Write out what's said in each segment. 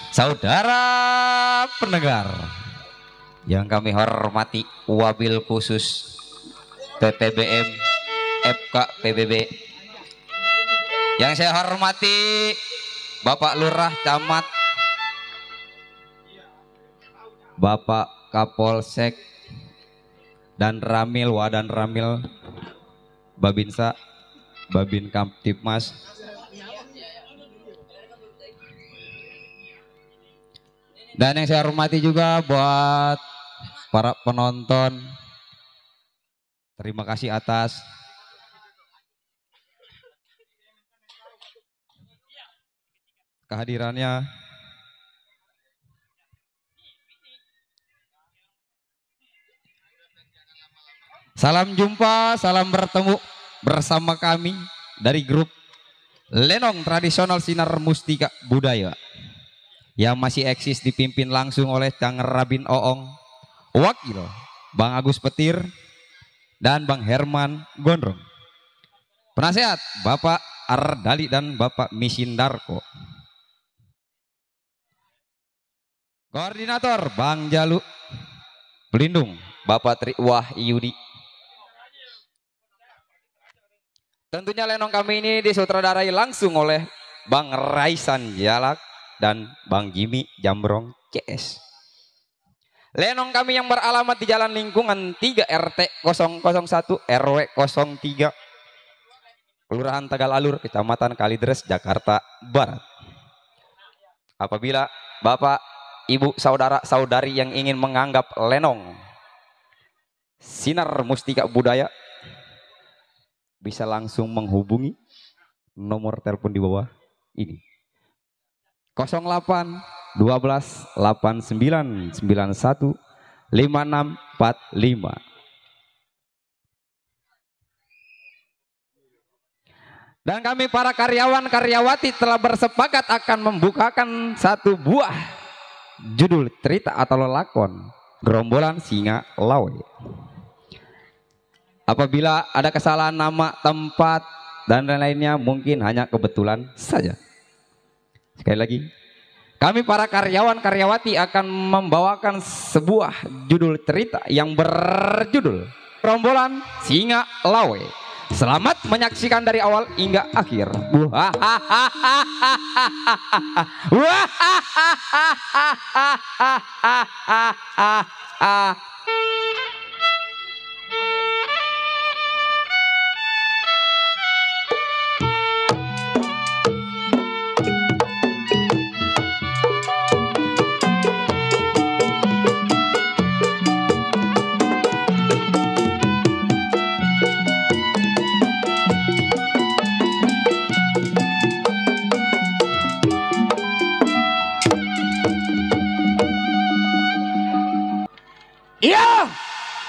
Saudara pendengar yang kami hormati, wabil khusus PPBM FK PBB, yang saya hormati Bapak Lurah Camat, Bapak Kapolsek dan Ramil Wadan Ramil, Babinsa, Babin Kamtipmas, dan yang saya hormati juga buat para penonton, terima kasih atas kehadirannya. Salam jumpa, salam bertemu bersama kami dari grup Lenong Tradisional Sinar Mustika Budaya yang masih eksis dipimpin langsung oleh Kang Rabin Oong, Wakil Bang Agus Petir dan Bang Herman Gondrong, penasehat Bapak Ardali dan Bapak Misindarko, koordinator Bang Jalu, pelindung Bapak Tri Wahyudi. Tentunya lenong kami ini disutradarai langsung oleh Bang Raisan Jalak dan Bang Jimmy Jambrong CS. Lenong kami yang beralamat di Jalan Lingkungan 3 RT 001 RW 03 Kelurahan Tagal-Alur, Kecamatan Kalideres, Jakarta Barat. Apabila Bapak, Ibu, saudara-saudari yang ingin menganggap lenong Sinar Mustika Budaya, bisa langsung menghubungi nomor telepon di bawah ini, 08 12 89 91 5645. Dan kami para karyawan karyawati telah bersepakat akan membukakan satu buah judul cerita atau lelakon Gerombolan Singa Lawe. Apabila ada kesalahan nama, tempat, dan lain-lainnya mungkin hanya kebetulan saja. Sekali lagi, kami para karyawan karyawati akan membawakan sebuah judul cerita yang berjudul Gerombolan Singa Lawe. Selamat menyaksikan dari awal hingga akhir. Iya,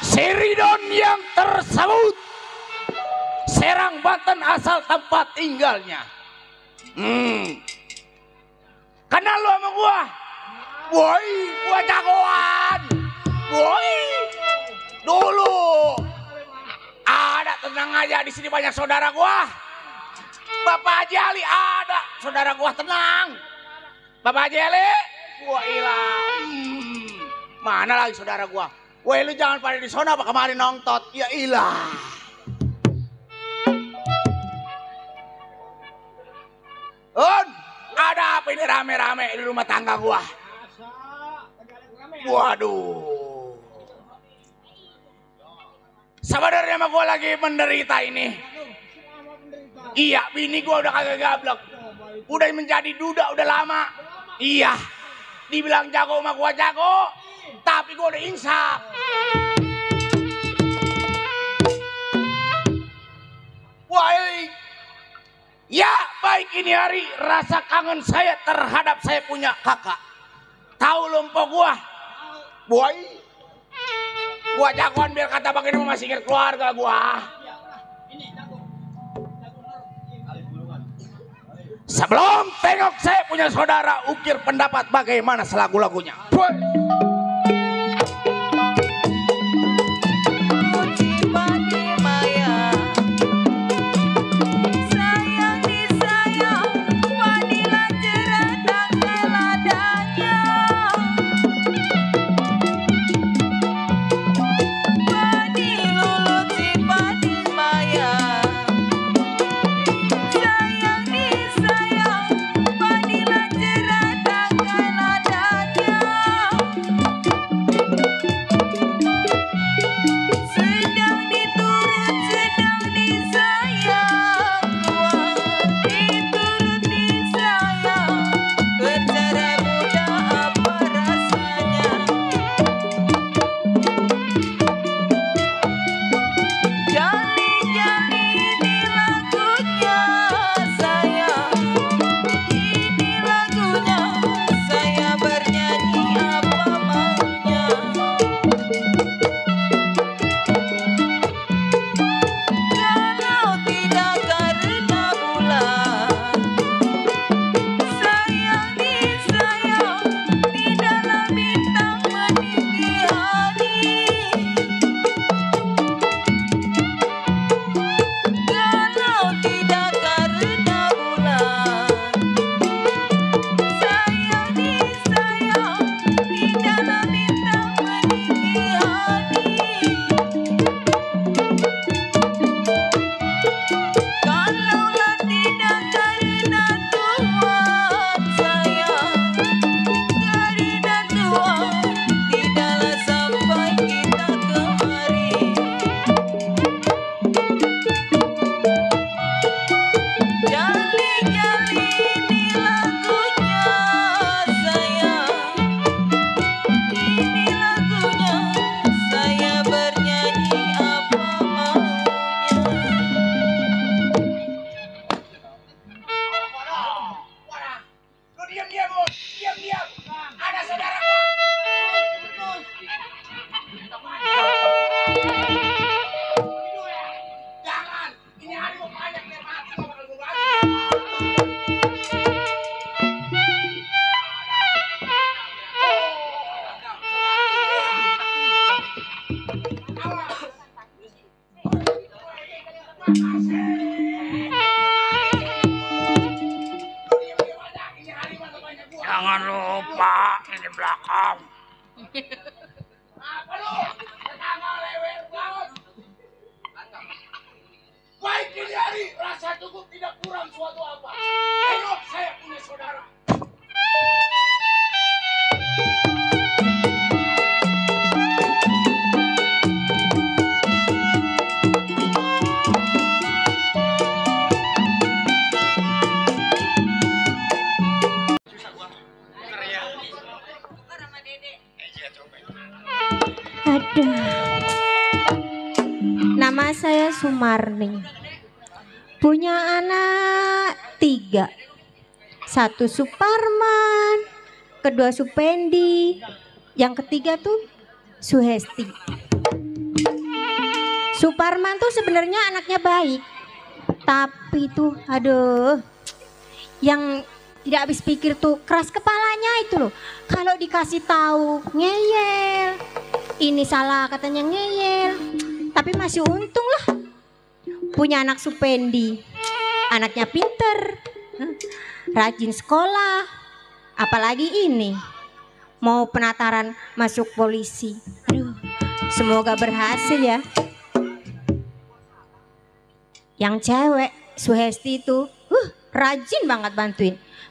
Seridon yang tersebut Serang Banten asal tempat tinggalnya. Kenal lu sama gua? Woi, gua jagoan. Woi, dulu ada, tenang aja, di sini banyak saudara gua. Bapak Haji Ali ada, saudara gua, tenang. Bapak Haji Ali, gua hilang. Mana lagi saudara gua? Woi, lu jangan pada di sana apa kemarin nongtot. Ya ilah. Ada apa ini rame-rame di rumah tangga gua? Waduh. Sebenarnya mah gua lagi menderita ini. Iya, bini gua udah kagak gablek. Udah menjadi duda udah lama. Iya. Dibilang jago sama gua jago, tapi gua udah insaf. Woi, ya baik, ini hari rasa kangen saya terhadap saya punya kakak. Tahu lompo gua? Woi, gua jagoan biar kata begini masih ingat keluarga gua. Sebelum tengok saya punya saudara, ukir pendapat bagaimana selagu-lagunya. Sayang disayang, wadilah jerat dan keladanya. Jangan lupa ini belakang. Apa lu? Tetangga lewer banget. Baik ini hari rasa cukup tidak kurang suatu apa. Tengok saya punya saudara. Aduh. Nama saya Sumarning. Punya anak 3. 1 Suparman, kedua Supendi, yang ketiga tuh Suhesti. Suparman tuh sebenarnya anaknya baik, tapi tuh aduh, yang tidak habis pikir tuh keras kepalanya itu loh. Kalau dikasih tahu ngeyel, ini salah katanya ngeyel. Tapi masih untung lah punya anak Supendi, anaknya pinter, rajin sekolah, apalagi ini mau penataran masuk polisi. Aduh, semoga berhasil ya. Yang cewek Suhesti itu rajin banget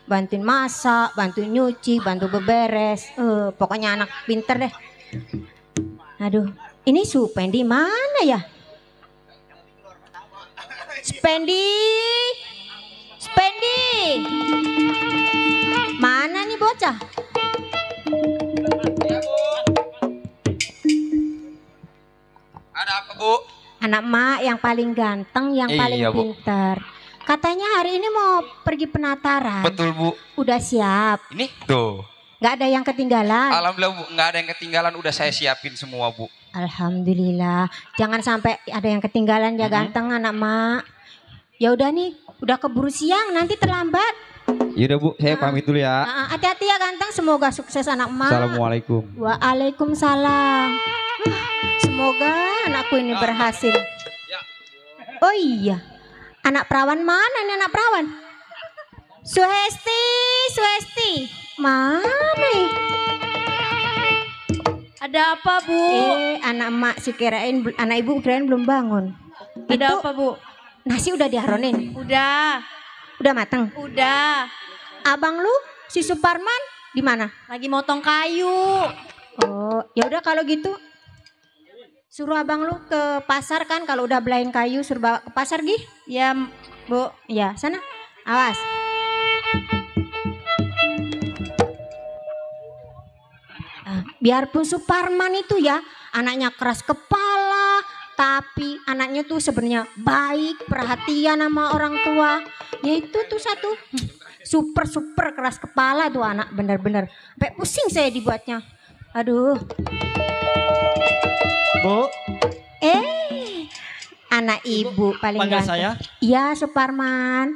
bantuin masak, bantuin nyuci, bantu beberes, pokoknya anak pinter deh. Aduh, ini Supendi mana ya? Spendi, mana nih bocah? Ada apa, Bu? Anak mak yang paling ganteng, yang paling Iya, Bu. pintar. Katanya hari ini mau pergi penataran. Betul, Bu. Udah siap? Ini tuh. Gak ada yang ketinggalan? Alhamdulillah, Bu. Nggak ada yang ketinggalan. Udah saya siapin semua, Bu. Alhamdulillah. Jangan sampai ada yang ketinggalan ya ganteng anak mak. Ya udah nih, udah keburu siang, nanti terlambat. Yaudah, Bu. Saya pamit dulu ya. Hati-hati ya ganteng, semoga sukses anak mak. Assalamualaikum. Waalaikumsalam. Semoga anakku ini berhasil. Oh iya, anak perawan mana nih anak perawan? Suhesti, mana nih? Ada apa, Bu? Anak emak si kirain, anak ibu kirain belum bangun. Ada Itu apa, Bu? nasi udah diaronin, Udah, udah mateng. udah. Abang lu si Suparman di mana? Lagi motong kayu. Oh, ya udah kalau gitu suruh abang lu ke pasar kan, kalau udah belain kayu suruh bawa ke pasar gih. Ya, Bu. Ya, sana. Awas. Biarpun Suparman itu ya anaknya keras kepala, tapi anaknya tuh sebenarnya baik, perhatian sama orang tua. Ya itu tuh satu super keras kepala tuh anak, bener-bener sampai pusing saya dibuatnya. Aduh. Bu, Anak ibu paling panggil ganteng. saya. Iya, Suparman.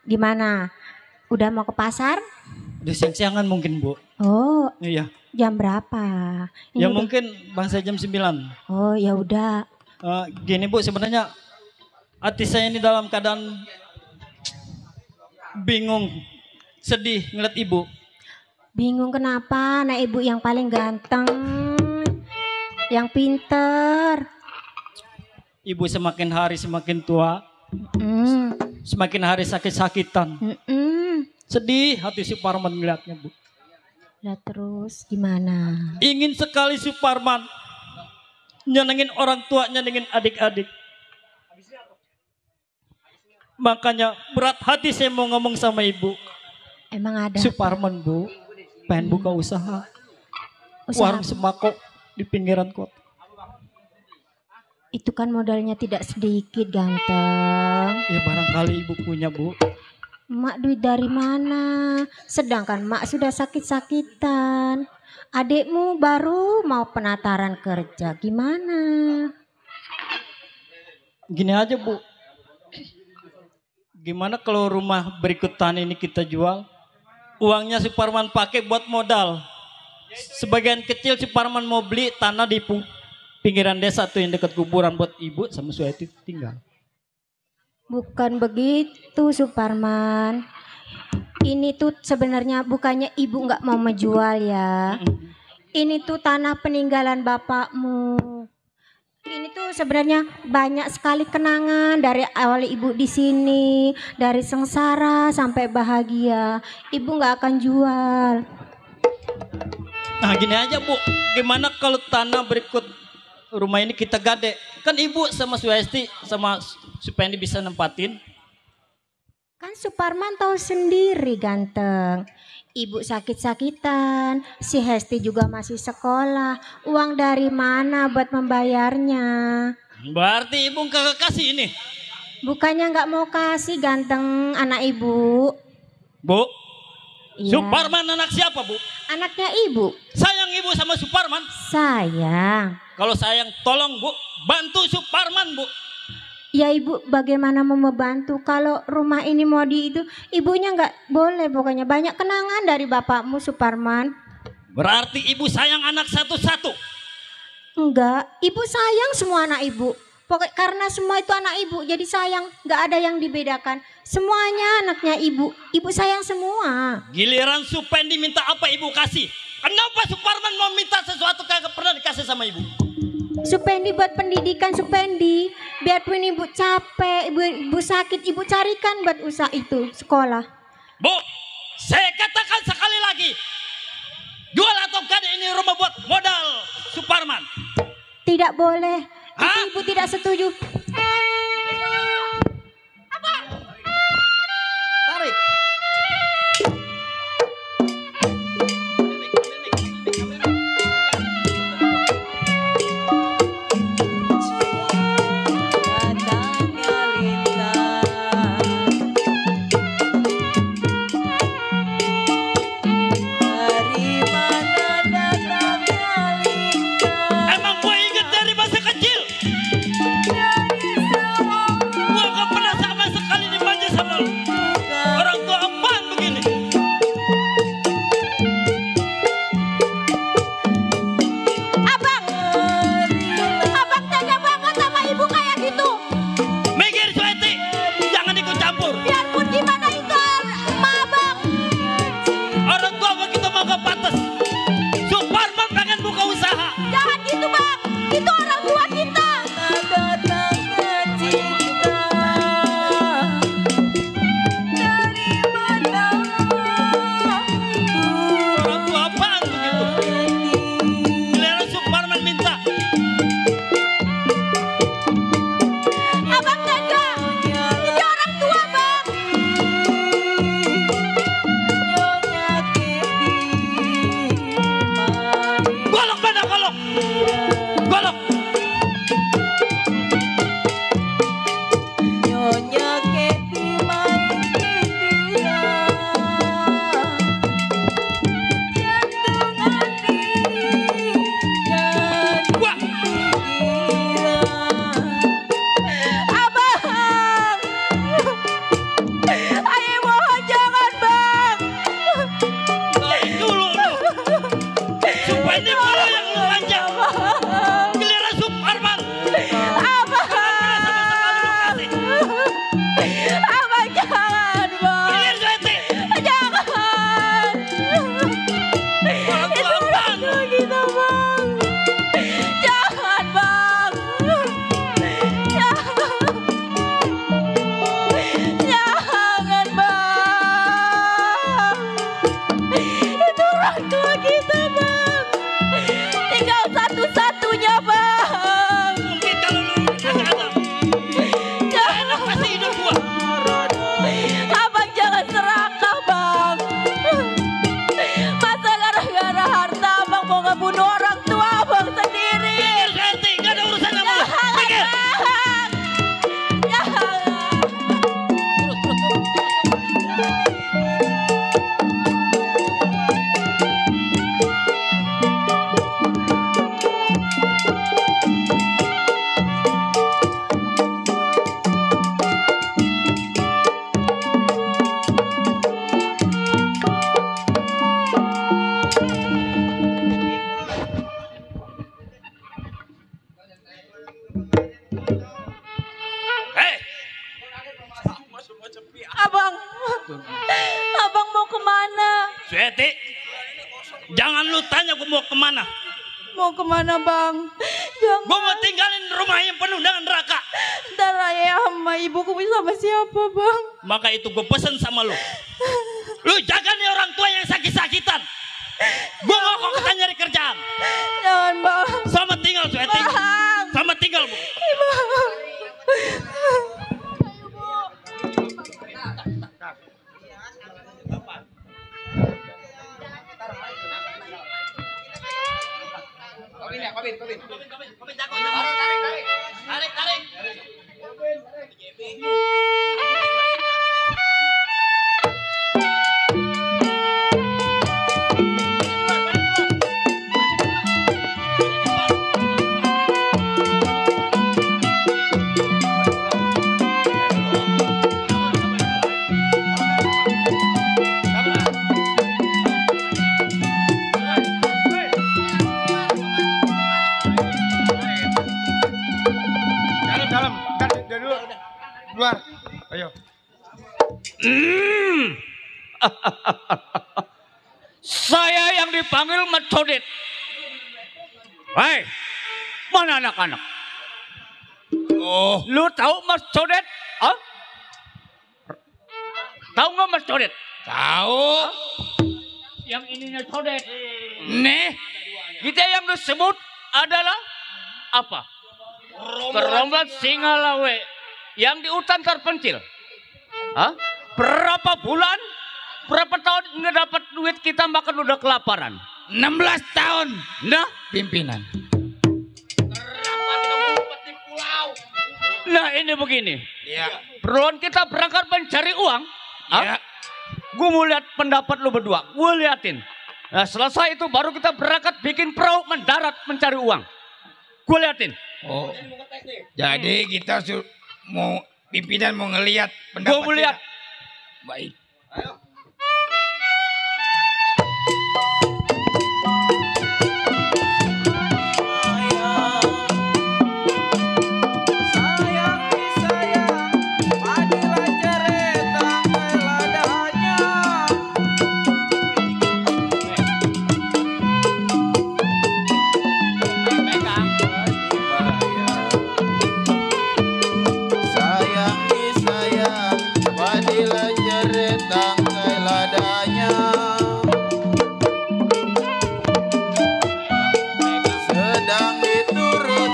Gimana? Udah mau ke pasar? Udah siang-siangan mungkin, Bu. Oh, Iya. jam berapa? Ini Ya udah- mungkin bangsa jam 9. Oh, ya udah. Gini, Bu, sebenarnya hati saya ini dalam keadaan bingung, sedih ngeliat Ibu. Bingung kenapa? Anak ibu yang paling ganteng, yang pinter. Ibu semakin hari semakin tua, Mm, semakin hari sakit-sakitan. Sedih hati Suparman melihatnya, Bu. Lah terus gimana? Ingin sekali Suparman nyenengin orang tua, nyenengin adik-adik. Makanya berat hati saya mau ngomong sama Ibu. Emang ada Suparman, Bu, pengen buka usaha usaha? warung sembako di pinggiran kota. Itu kan modalnya tidak sedikit, ganteng. Ya barangkali Ibu punya, Bu. Mak duit dari mana? Sedangkan mak sudah sakit-sakitan. Adikmu baru mau penataran kerja. Gimana? Gini aja, Bu. Gimana kalau rumah berikutan ini kita jual? Uangnya Suparman pakai buat modal. Sebagian kecil Suparman mau beli tanah di pinggiran desa tuh yang dekat kuburan buat Ibu sama Suheti tinggal. Bukan begitu, Suparman. ini tuh sebenarnya bukannya ibu nggak mau menjual ya. Ini tuh tanah peninggalan bapakmu. Ini tuh sebenarnya banyak sekali kenangan dari awal ibu di sini, dari sengsara sampai bahagia. Ibu nggak akan jual. Nah gini aja Bu, gimana kalau tanah berikut rumah ini kita gade? Kan Ibu sama Suhesti sama Supendi bisa nempatin. Kan Suparman tahu sendiri ganteng. Ibu sakit-sakitan, si Hesti juga masih sekolah. Uang dari mana buat membayarnya? Berarti Ibu kagak kasih ini. Bukannya nggak mau kasih ganteng anak ibu. Bu, Iya. Suparman anak siapa Bu? Anaknya ibu. Sayang Ibu sama Suparman. Sayang. Kalau sayang tolong Bu, bantu Suparman Bu. Ya ibu bagaimana mau membantu kalau rumah ini mau di itu. Ibunya nggak boleh pokoknya. Banyak kenangan dari bapakmu Suparman. Berarti Ibu sayang anak satu-satu. Enggak, ibu sayang semua anak ibu. Pokoknya karena semua itu anak ibu jadi sayang. Nggak ada yang dibedakan. Semuanya anaknya ibu. Ibu sayang semua. Giliran Supendi minta apa Ibu kasih. Kenapa Suparman mau minta sesuatu kagak pernah dikasih sama Ibu? Supendi buat pendidikan Supendi. Biarpun ibu capek, ibu sakit, ibu carikan buat usaha itu sekolah. Bu, saya katakan sekali lagi. Jual atau gade ini rumah buat modal Suparman. Tidak boleh. Itu Hah? ibu tidak setuju. Tarik. Emang gue inget dari masa kecil. Gue gak pernah sama sekali dimanja sama lu. Orang tua apaan begini? Abang tega banget sama ibu kayak gitu. Mikir Sueti, jangan ikut campur. Biarpun gimana itu emak abang. Orang tua begitu mau gak pantas. Suparman pengen buka usaha. Jangan gitu bang. Itu orang tua kita. Orang tua apaan begitu? Giliran Suparman minta. Abang tega. Itu orang tua bang. Golok mana golok? Golok. Wah, Abang. Ayo mohon jangan bang. tarik dulu lu. Supendi malah yang lu manja. Giliran Suparman. Abang. Abang jangan bang. Gilir Sueti. Jangan. Orang tua apaan? Kita bang. Jangan bang. Jangan bang. Itu orang tua kita bang. Jangan lu tanya gue mau kemana. Mau kemana bang? Jangan. Gue mau tinggalin rumah yang penuh dengan neraka. Ntar ayah sama ibuku sama siapa bang? Maka itu gue pesen sama lu. Lu jaga nih orang tua yang sakit-sakitan. Gue mau kok kita nyari kerjaan. Jangan bang. Selamat tinggal Sueting. Bang. Selamat tinggal Bu. Bang. Tarik. Dalam. Dari dulu. Keluar. Ayo. Saya yang dipanggil Mas Codet. Hei, mana anak-anak? Oh. Lu tahu Mas Codet? Hah? Tahu nggak Mas Codet? Tahu. Yang ininya Codet. Nih. Kita yang disebut adalah apa? Gerombolan Singalawe yang di hutan terpencil. Hah? Berapa bulan? Berapa tahun nggak dapat duit kita makan udah kelaparan? 16 tahun. Nah, Pimpinan. nah ini begini. Iya. Beruan kita berangkat mencari uang. Iya. Gue mau lihat pendapat lu berdua. Gue liatin. Nah selesai itu baru kita berangkat bikin perahu mendarat mencari uang. Gue liatin. Oh. Jadi kita mau pimpinan mau ngelihat pendapat. Gue mau lihat. kita. Baik.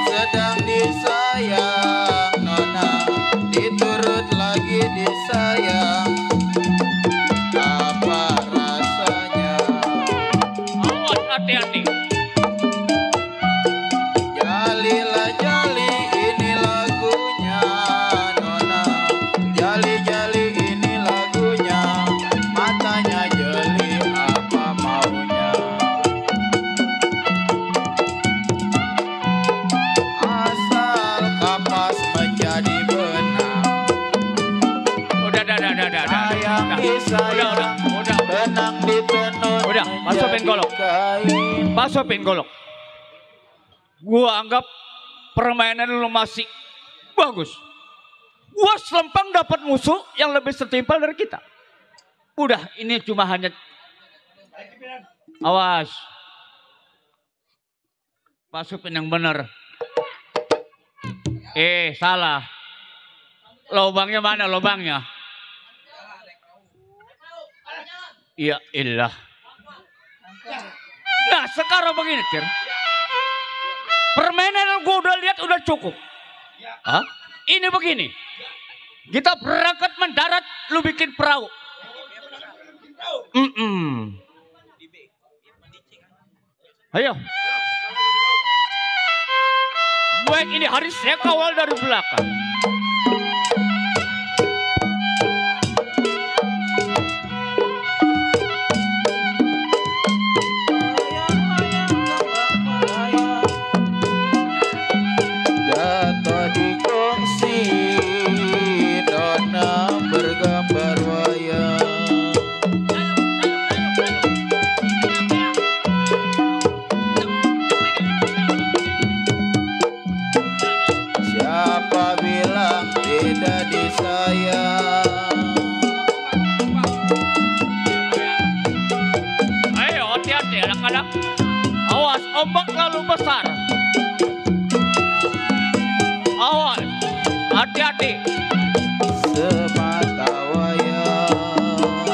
Sedang disayang, nona diturut lagi disayang, apa rasanya? Awas hati-hati. Jalilah jali ini lagunya, nona. Jali-jali ini lagunya, matanya jeli apa maunya. Asal kapas menjadi benang. Udah. Sayang disayang, Udah. benang ditenun. Udah, masukin menjadi golok. kain. Masukin golok. Gua anggap permainan lu masih bagus. Gua selempang dapat musuh yang lebih setimpal dari kita. Udah, ini cuma hanya. Awas. Masukin yang benar. Salah. Lubangnya mana lubangnya? Ya ilah. Nah sekarang begini Tir. Permainan yang gue udah lihat udah cukup. Hah? Ini begini. Kita berangkat mendarat, lu bikin perahu. Ayo. Baik ini hari saya kawal dari belakang. Jatuh di kongsi, dona bergambar wayang. Siapa bilang hati-hati anak-anak. Awas, ombak terlalu besar. Awas, hati-hati. semata wayang.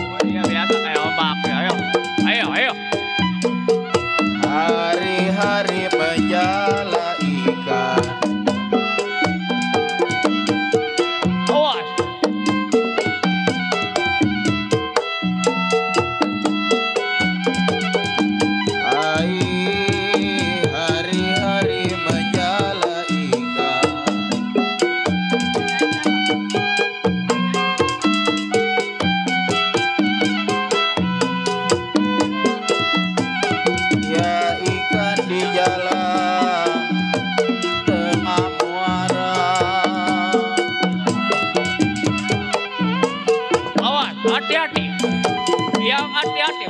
Oh, iya biasa kayak ombak. Ayo, ayo, ayo. Hari-hari menjala ikan. Awas. Hari-hari menjala ikan. Ya ikan di jalan tengah muara. Awas, hati-hati. Yang hati-hati.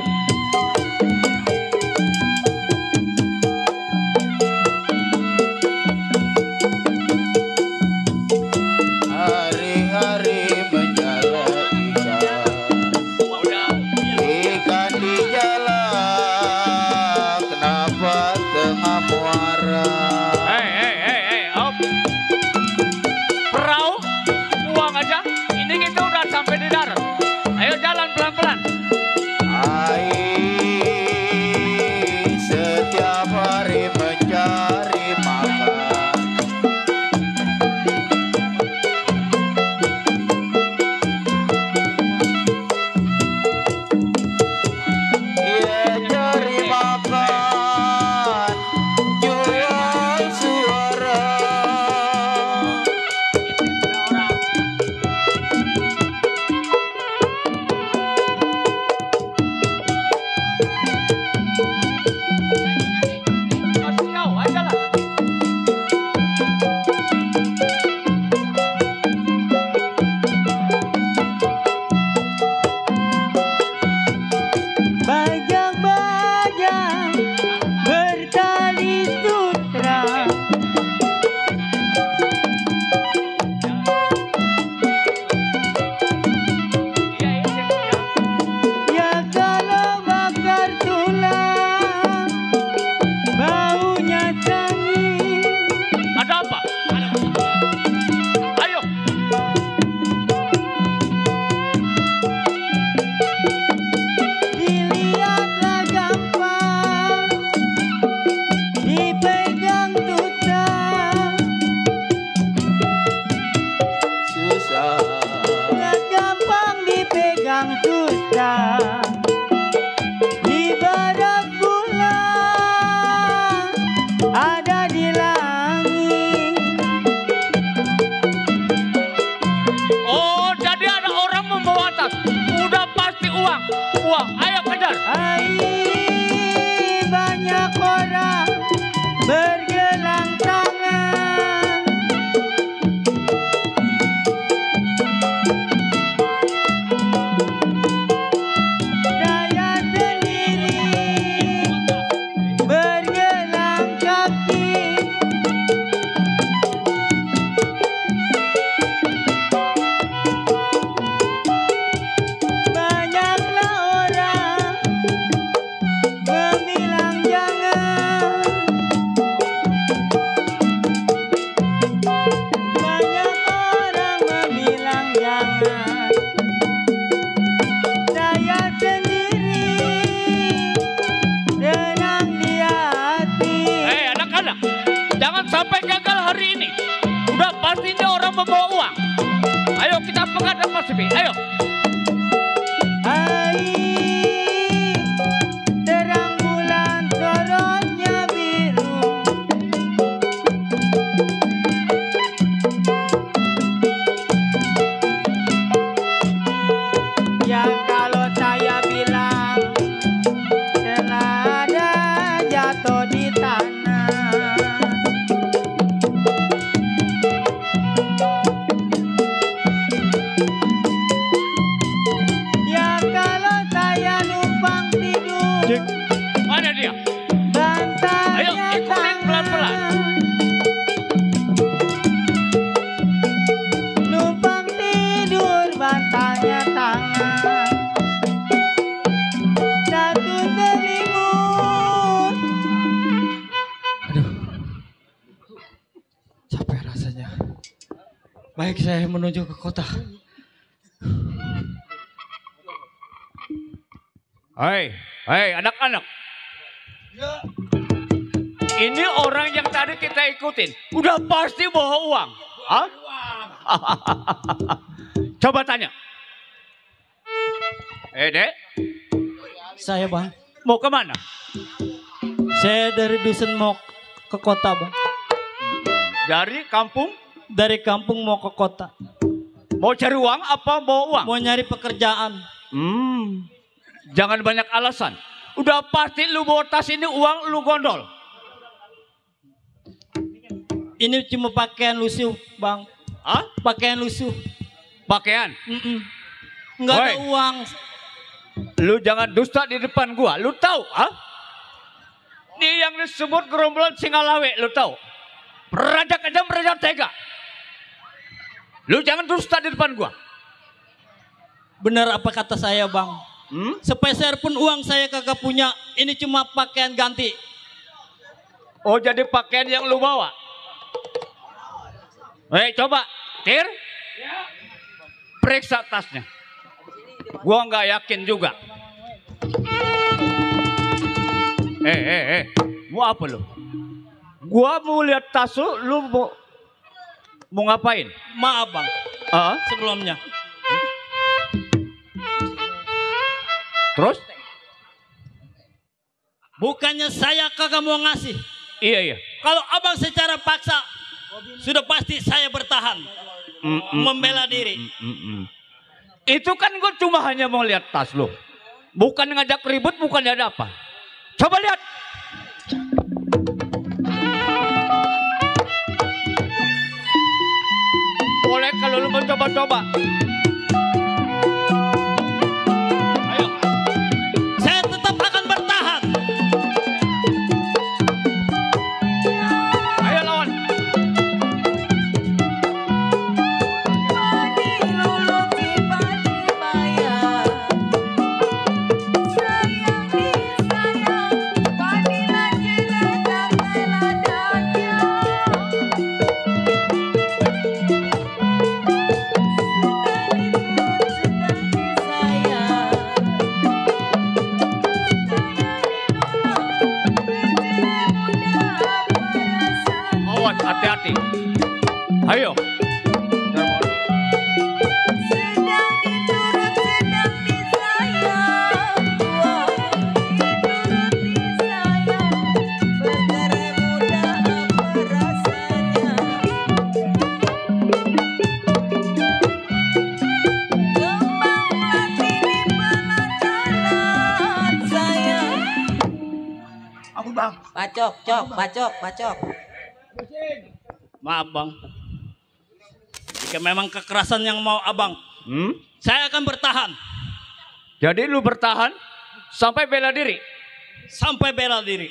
Hari-hari menjala ikan. Udah. Ikan di jalan, kenapa tengah muara? Hei, op. Perahu, buang aja. Ini kita udah sampai di darat. Ayo jalan pelan-pelan. Air setiap hari mencari makan. Ia cari makan, jual suara. Kasih tahu aja lah. Bajang-bajang bertali sutra. Iya, iya, iya. Ya kalau bakar tulang, baunya tangi. Ada apa? Ada apa? Ayo. Dilihatlah gampang, dipegang tutang. Susah. Nggak gampang dipegang tutang. Ibarat bulan ada di langit. Oh, jadi ada orang membawa tas. Udah pasti uang. Uang, ayo kejar. Hai, banyak orang bergelang tangan. Saya sendiri bergelang kaki. Banyaklah orang memilang jangan. Banyak orang memilang jangan. Saya sendiri tenang di hati. Hei anak-anak, jangan sampai gagal hari ini. Udah pasti ini orang membawa uang. Ayo kita pengadap Mas Sibi, ayo. Hai, terang bulan sorotnya biru. Ya kalau saya bilang selada jatuh di tanah. Ya kalau baik saya menuju ke kota. Hei anak-anak. Ini orang yang tadi kita ikutin. Udah pasti bawa uang. Hah? Coba tanya. Dek. Saya bang. Mau kemana? Saya dari dusun mau ke kota bang. Dari kampung? Dari kampung mau ke kota. Mau cari uang apa bawa uang? Mau nyari pekerjaan. Jangan banyak alasan. Udah pasti lu bawa tas ini uang lu gondol. Ini cuma pakaian lusuh bang. Hah? Pakaian lusuh. Pakaian? Nggak ada Woi. uang. Lu jangan dusta di depan gua. Lu tahu? Ini yang disebut gerombolan Singalawe. Lu tahu? Raja kejam, raja tega. Lu jangan dusta di depan gua. Benar apa kata saya bang? Sepeser pun uang saya kagak punya. Ini cuma pakaian ganti. Oh, jadi pakaian yang lu bawa? Coba, Tir. Periksa tasnya. Gua nggak yakin juga. Mau apa lu? Gua mau lihat tas lu mau ngapain? Maaf bang. Sebelumnya. Terus? Bukannya saya kagak mau ngasih. Iya. Kalau abang secara paksa, sudah pasti saya bertahan. Membela diri. Itu kan gue cuma hanya mau lihat tas lo. Bukan ngajak ribut, bukan ada apa. Coba lihat. Boleh kalau lu mau coba-coba. Ayo. Saya tetap akan bertahan. Ayo lawan. Awas, hati-hati. Ayo. Bacok. Maaf bang. Jika memang kekerasan yang mau abang, saya akan bertahan. Jadi lu bertahan sampai bela diri. Sampai bela diri.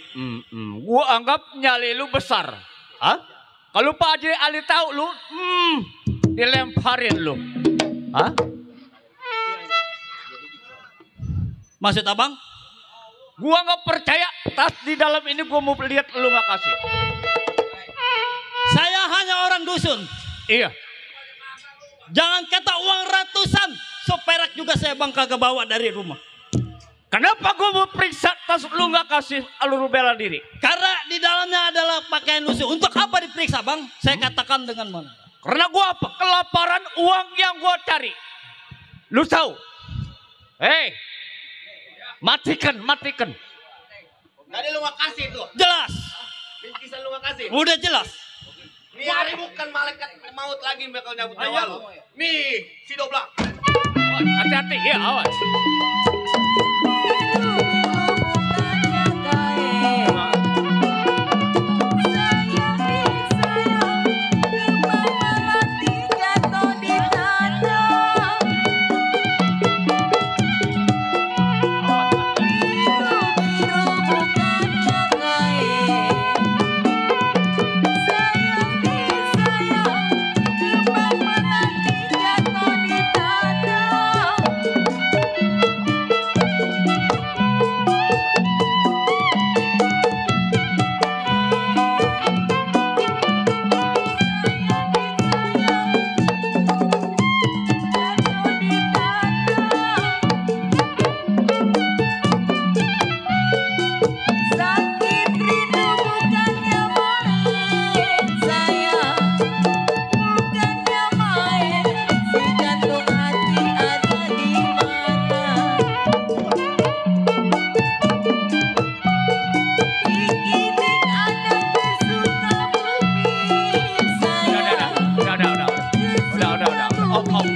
Gua anggap nyali lu besar. Hah? Kalau Pak Haji Ali tahu lu, dilemparin lu. Hah? Maksud abang? Gua nggak percaya tas di dalam ini gua mau lihat lu nggak kasih. Saya hanya orang dusun. Iya. Jangan kata uang ratusan, seperak juga saya bang kagak bawa dari rumah. Kenapa gua mau periksa tas lu nggak kasih lu bela diri? Karena di dalamnya adalah pakaian lusuh. Untuk apa diperiksa bang? Saya katakan dengan mana? Karena gua apa? Kelaparan uang yang gua cari. Lu tahu? Matikan. Tadi lu gak kasih tuh. Jelas. Bingkisan lu gak kasih. Udah jelas. Nih hari bukan malaikat maut lagi bakal nyabut nyawa lu. Nih, si Doblak. Hati-hati, ya awas.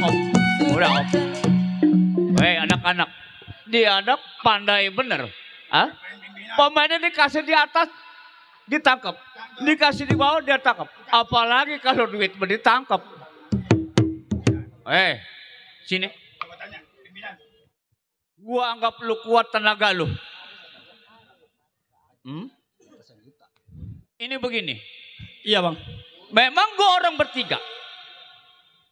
Om. Udah Om. Hei anak-anak, dia anak pandai bener. Hah? Pemainnya dikasih di atas, ditangkap. Dikasih di bawah, dia tangkap. Apalagi kalau duit ditangkap. Sini. Gua anggap lu kuat tenaga lu. Ini begini. Iya bang. Memang gua orang bertiga.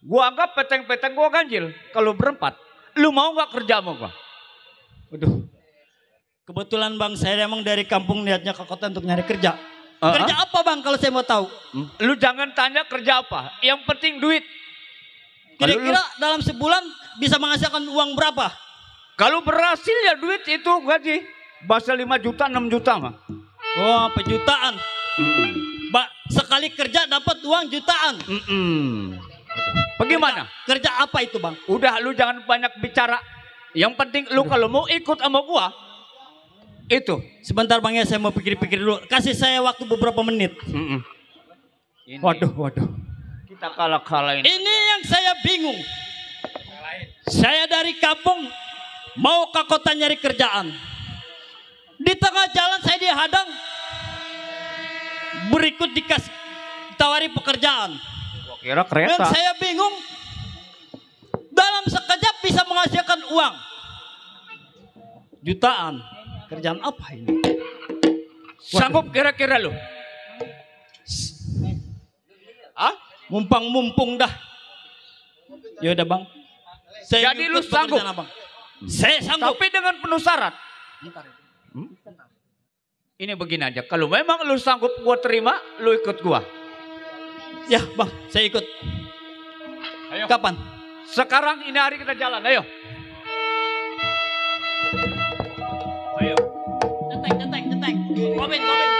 Gua anggap peteng-peteng gua ganjil. Kalau berempat, lu mau gak kerja sama gua? Waduh. Kebetulan bang, saya emang dari kampung niatnya ke kota untuk nyari kerja. Kerja apa bang kalau saya mau tahu? Lu jangan tanya kerja apa. Yang penting duit. Kira-kira dalam sebulan bisa menghasilkan uang berapa? Kalau berhasil ya duit itu gaji. Bahasa 5 juta, 6 juta mah. Wah, pejutaan. Mbak, sekali kerja dapat uang jutaan. Bagaimana? Kerja apa itu bang? Udah lu jangan banyak bicara. Yang penting lu kalau mau ikut sama gua, itu. Sebentar bang ya, saya mau pikir-pikir dulu. Kasih saya waktu beberapa menit. Waduh. Kita kalah-kalahin. Ini yang saya bingung. Saya dari kampung mau ke kota nyari kerjaan. Di tengah jalan saya dihadang. Berikut ditawari pekerjaan. Gua kira kereta. Dan saya bingung. Dalam sekejap bisa menghasilkan uang jutaan. Kerjaan apa ini? Sanggup kira-kira lu? Mumpung dah. Ya udah bang. Jadi lu sanggup? Saya sanggup. Tapi dengan penuh syarat. Ini begini aja. Kalau memang lu sanggup gua terima, lu ikut gua. Ya bang, saya ikut. Ayo. Kapan? Sekarang ini hari kita jalan. Ayo. Ayo. Cetek. Komen. Cetek.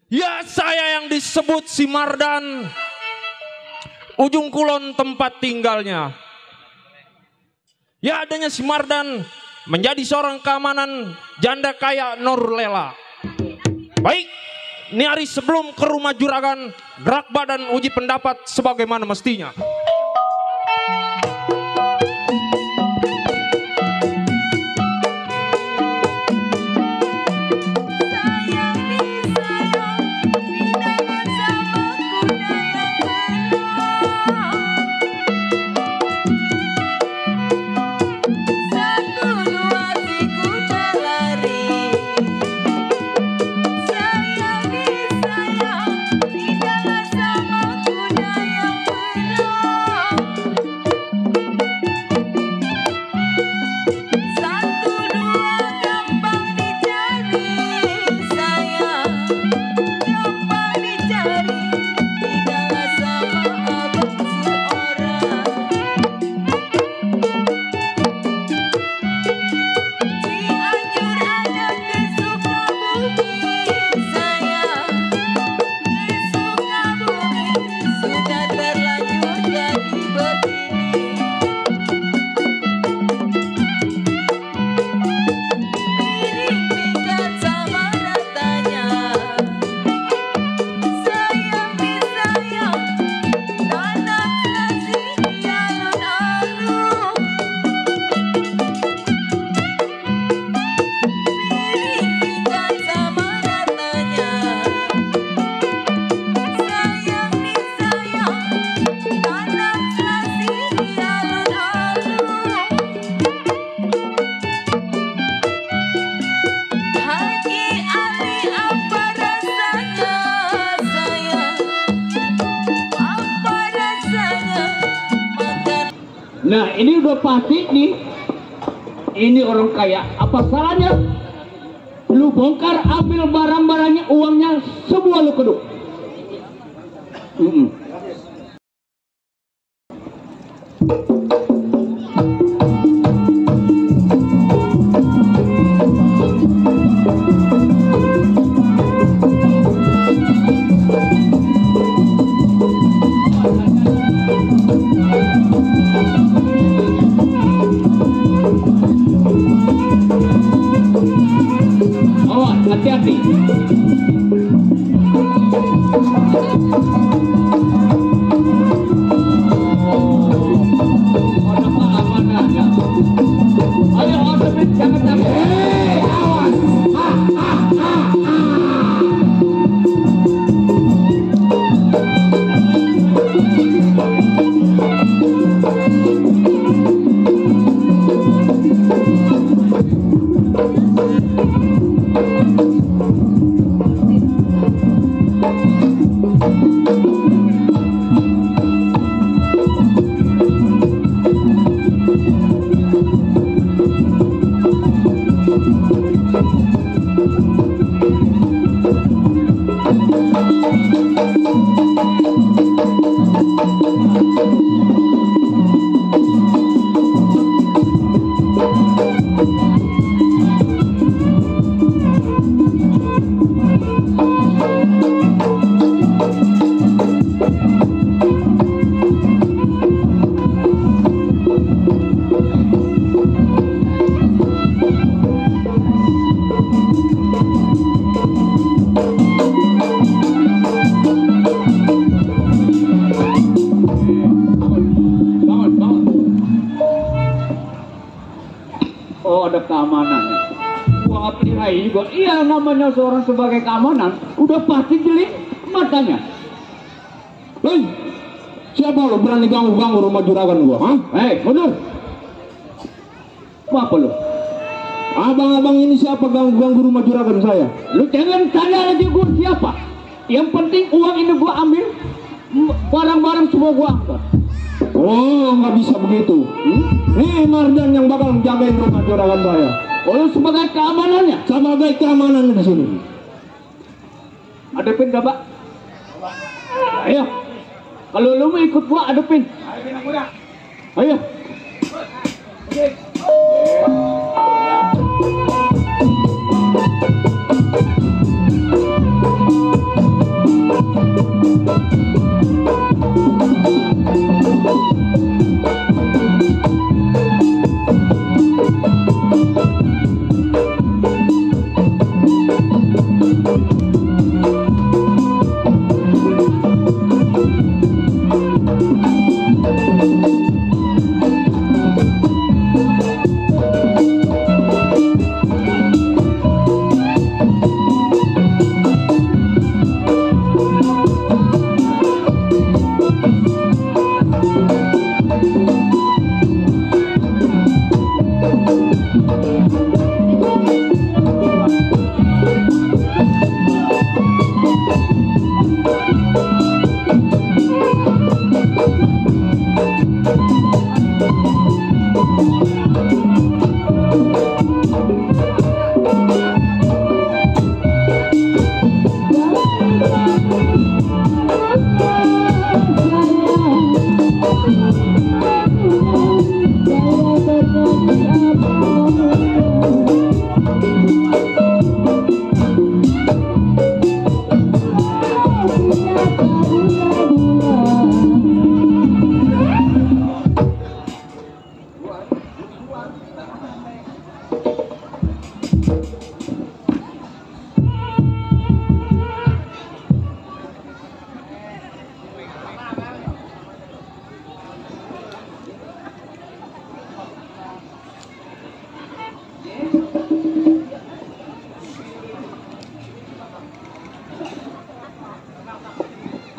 Ya, saya yang disebut si Mardan. Ujung Kulon tempat tinggalnya. Ya, adanya si Mardan menjadi seorang keamanan janda kaya Nurlela. Baik, ini hari sebelum ke rumah juragan, gerak badan uji pendapat sebagaimana mestinya. Nah ini udah pasti nih, ini orang kaya. Apa salahnya lu bongkar, ambil barang-barangnya, uangnya semua lu keduk. Oh, ada keamanannya. Gua pelihai juga. Iya, namanya seorang sebagai keamanan, udah pasti jeli matanya. Hei, siapa lo berani ganggu-ganggu rumah juragan gua? Hah? Hei, mundur. Apa lo? Abang-abang ini siapa ganggu-ganggu rumah juragan saya? Lu jangan tanya lagi gua siapa. Yang penting uang ini gua ambil, barang-barang semua gua angkat. Oh, nggak bisa begitu. Nih Mardan yang bakal jagain rumah juragan saya. Oh, lu sebagai keamanannya? Sebagai keamanannya di sini. Adepin gak, Pak? Ayo. Kalau lu mau ikut gua, adepin. Ayo.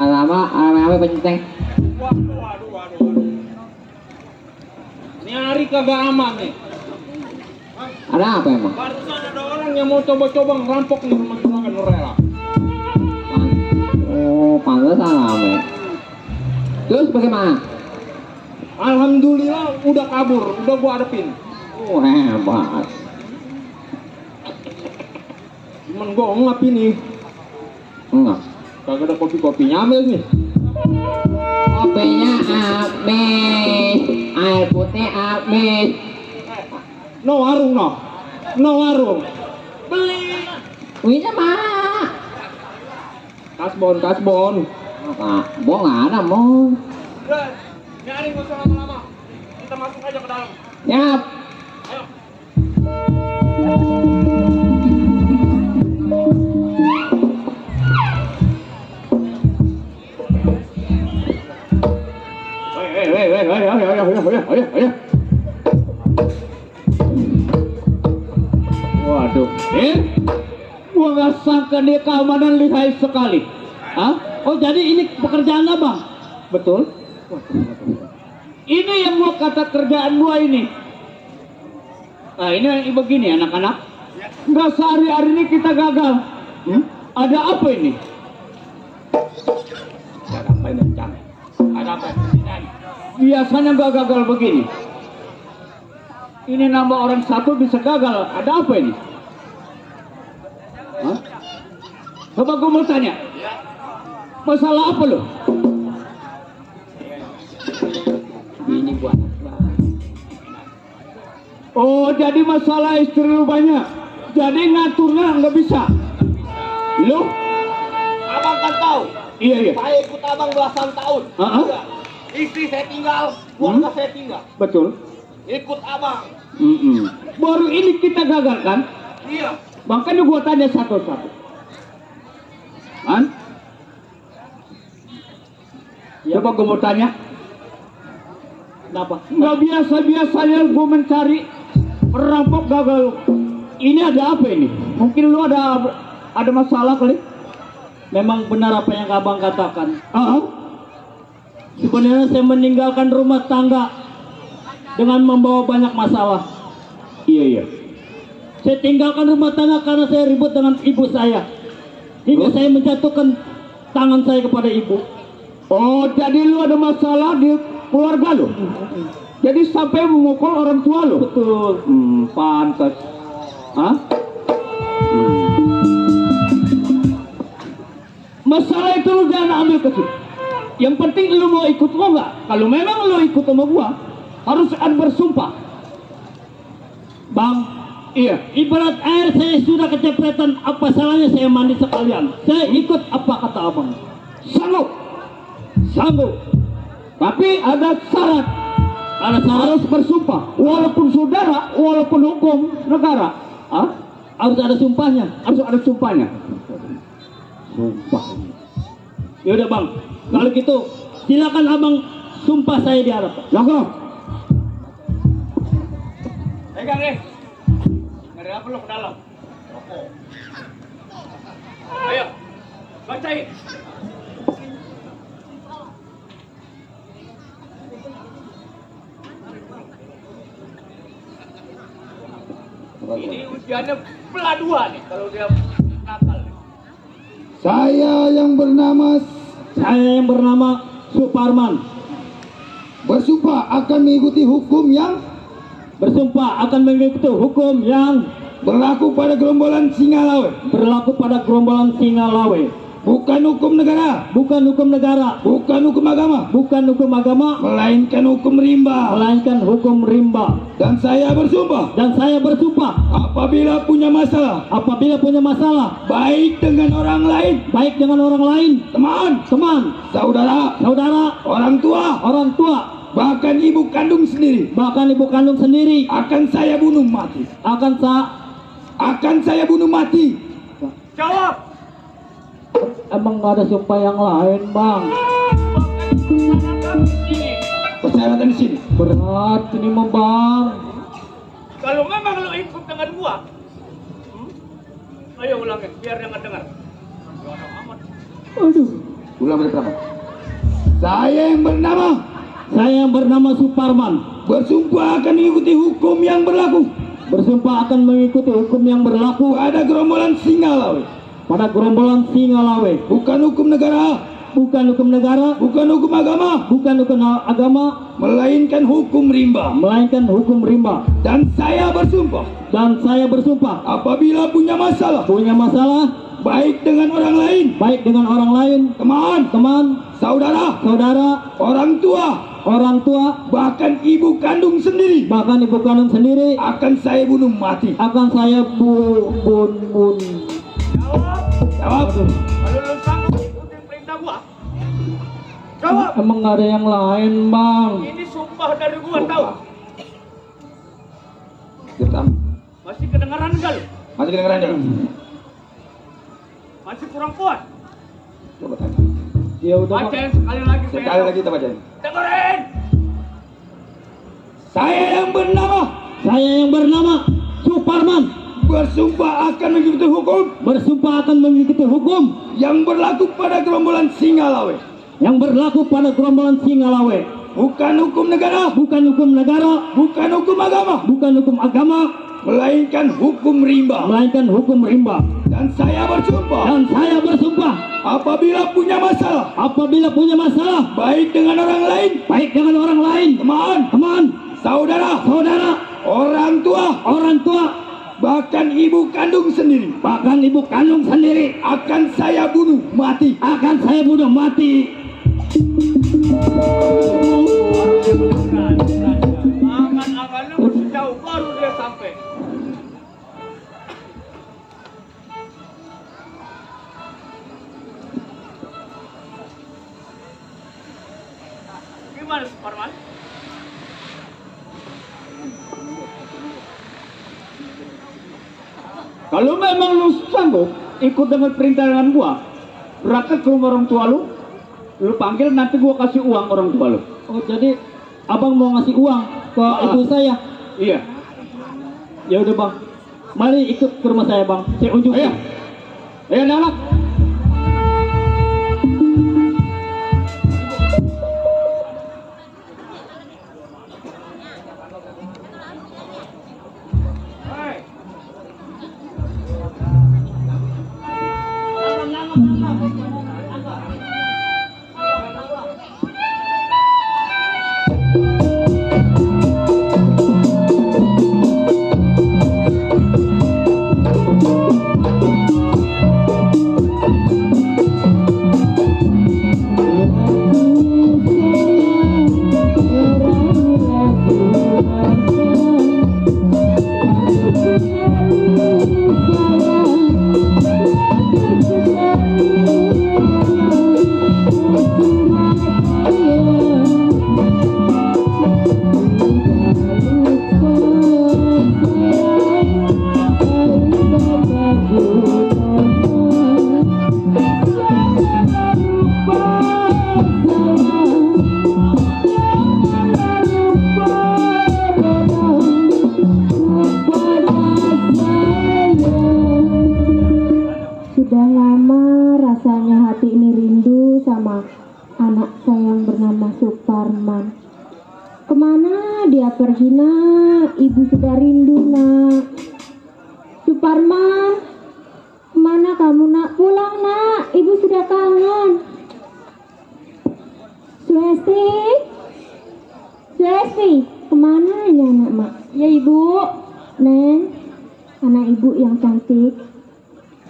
Alamak penceng. Waduh. Ini hari kagak aman nih. Ada apa emang? Barusan ada orang yang mau coba-coba ngerampok nih rumah juragan Nurlela. Oh, pantesan rame. Terus bagaimana? Alhamdulillah udah kabur, udah gua hadepin. Oh, hebat. Cuman gua ngap ini. Enggak. Kagak ada kopi-kopinya, ambil nih. Kopinya habis, air putih habis. No warung. Beli. Bisa mah. Kasbon. Apa? Bo nggak ada mau. Udah, nyari nggak usah lama-lama. Kita masuk aja ke dalam. Yap. Ayo. Ayo. Waduh, gua nggak sangka dia keamanan lihai sekali. Hah? Oh jadi ini pekerjaan abang? Betul. Ini yang gua kata kerjaan gua ini. Nah ini begini anak-anak. Nggak sehari-hari ini kita gagal. Ada apa ini? Ada apa ini? Ada apa ini? Biasanya nggak gagal begini. Ini nambah orang satu bisa gagal. Ada apa ini? Hah? Coba gue mau tanya. Masalah apa lo? Ini gua. Oh jadi masalah istri lu banyak. Jadi ngaturnya nggak bisa. Lu? Abang kan tahu. Iya. Saya ikut abang belasan tahun. Udah. Istri saya tinggal, keluarga saya tinggal. Betul. Ikut abang. Baru ini kita gagal kan? Iya. Makanya gua tanya satu-satu. Kan? Coba gua mau tanya. Kenapa? Nggak biasa-biasanya gua mencari Perampok gagal. Ini ada apa ini? Mungkin lu ada masalah kali? Memang benar apa yang abang katakan. Sebenarnya saya meninggalkan rumah tangga dengan membawa banyak masalah. Iya. Saya tinggalkan rumah tangga karena saya ribut dengan ibu saya. Hingga saya menjatuhkan tangan saya kepada ibu. Oh, jadi lu ada masalah di keluarga lu? Jadi sampai memukul orang tua lu? Betul. Pantas. Masalah itu lu jangan ambil kecil. Yang penting lu mau ikut gua nggak? Kalau memang lu ikut sama gua, harus ada bersumpah. Bang, Iya. ibarat air saya sudah kecepretan, apa salahnya saya mandi sekalian? Saya ikut apa kata abang. Sanggup. Tapi ada syarat. Ada syarat Harus bersumpah. Walaupun saudara, walaupun hukum negara. harus ada sumpahnya. Harus ada sumpahnya. Sumpah. Ya udah bang, kalau gitu silakan abang sumpah saya di hadapan. Lakukan. Pegang deh. Ngeri apa lu ke dalam? Ayo, bacain. Ini ujiannya belah dua nih kalau dia nakal. Saya yang bernama Suparman bersumpah akan mengikuti hukum yang berlaku pada gerombolan Singalawe. Bukan hukum negara, bukan hukum negara, bukan hukum agama, melainkan hukum rimba. Dan saya bersumpah apabila punya masalah baik dengan orang lain, teman, saudara, orang tua, bahkan ibu kandung sendiri, akan saya bunuh mati. Jawab. Emang gak ada sumpah yang lain bang? Persyaratan di sini. Berat ini mah bang. Kalau memang lu ikut dengan gua, ayo ulangin biar dia nggak dengar. Aduh. Ulang dari pertama. Saya yang bernama Suparman bersumpah akan mengikuti hukum yang berlaku pada gerombolan Singalawe. Bukan hukum negara, bukan hukum agama, melainkan hukum rimba. Dan saya bersumpah apabila punya masalah baik dengan orang lain, teman, saudara, orang tua, bahkan ibu kandung sendiri, akan saya bunuh mati. Jawab. Kalau lu sanggup ikutin perintah gua, jawab. Emang gak ada yang lain bang? Ini sumpah dari gua, tahu? Masih kedengaran enggak lu? Masih kurang kuat? Coba tanya. Ya udah bang. Bacain sekali lagi. Kita bacain. Dengerin. Saya yang bernama Suparman bersumpah akan mengikuti hukum yang berlaku pada gerombolan Singalawe. Bukan hukum negara, bukan hukum agama, melainkan hukum rimba. Dan saya bersumpah apabila punya masalah baik dengan orang lain, teman, saudara, orang tua, bahkan ibu kandung sendiri, akan saya bunuh mati. Angan lu mesti jauh baru dia sampai. Gimana Suparman? Kalau memang lu sanggup ikut dengan perintah dengan gua, berangkat ke rumah orang tua lu panggil, nanti gua kasih uang orang tua lu. Oh jadi abang mau ngasih uang ke ibu saya? Iya. Ya udah bang, mari ikut ke rumah saya bang. Saya unjuk. Ayo, ayo anak. Sudah lama rasanya hati ini rindu sama anak saya yang bernama Suparman. Kemana dia pergi nak? Ibu sudah rindu nak. Suparman, kemana kamu nak? Pulang nak, ibu sudah kangen. Sulesti, Sulesti, kemana ini anak mak? Ya ibu, Neng, anak ibu yang cantik.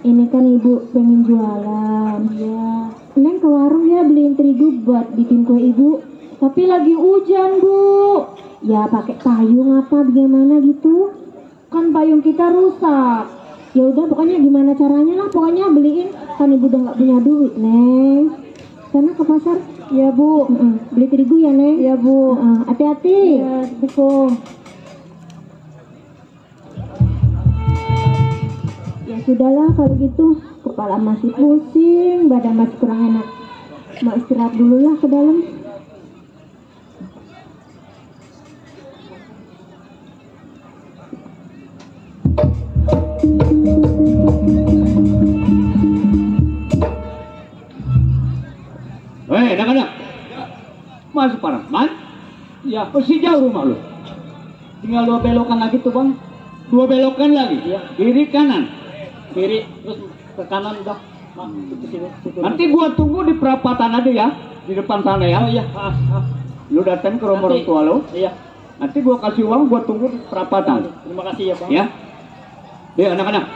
Ini kan ibu pengen jualan ya. Neng ke warung ya beliin terigu buat bikin kue ibu. Tapi lagi hujan bu. Ya pakai payung apa bagaimana gitu. Kan payung kita rusak. Ya udah pokoknya gimana caranya lah. Pokoknya beliin. Kan ibu udah nggak punya duit Neng. Sana ke pasar. Ya bu. Beli terigu ya Neng. Ya bu. Hati-hati. Ya bu. Ya sudahlah kalau gitu, kepala masih pusing, badan masih kurang enak. Mau istirahat dulu lah ke dalam. Hei, anak-anak. Mas Parman? Ya, masih jauh rumah lu. Tinggal 2 belokan lagi tuh bang. 2 belokan lagi. Ya. Kiri kanan. Kiri terus ke kanan udah. Nanti gua tunggu di perapatan aja ya, di depan sana ya. Oh iya. Lu datang ke rumah orang tua lu. Iya. Nanti gua kasih uang, gua tunggu di perapatan. Terima kasih ya bang. Ya. Ya anak-anak.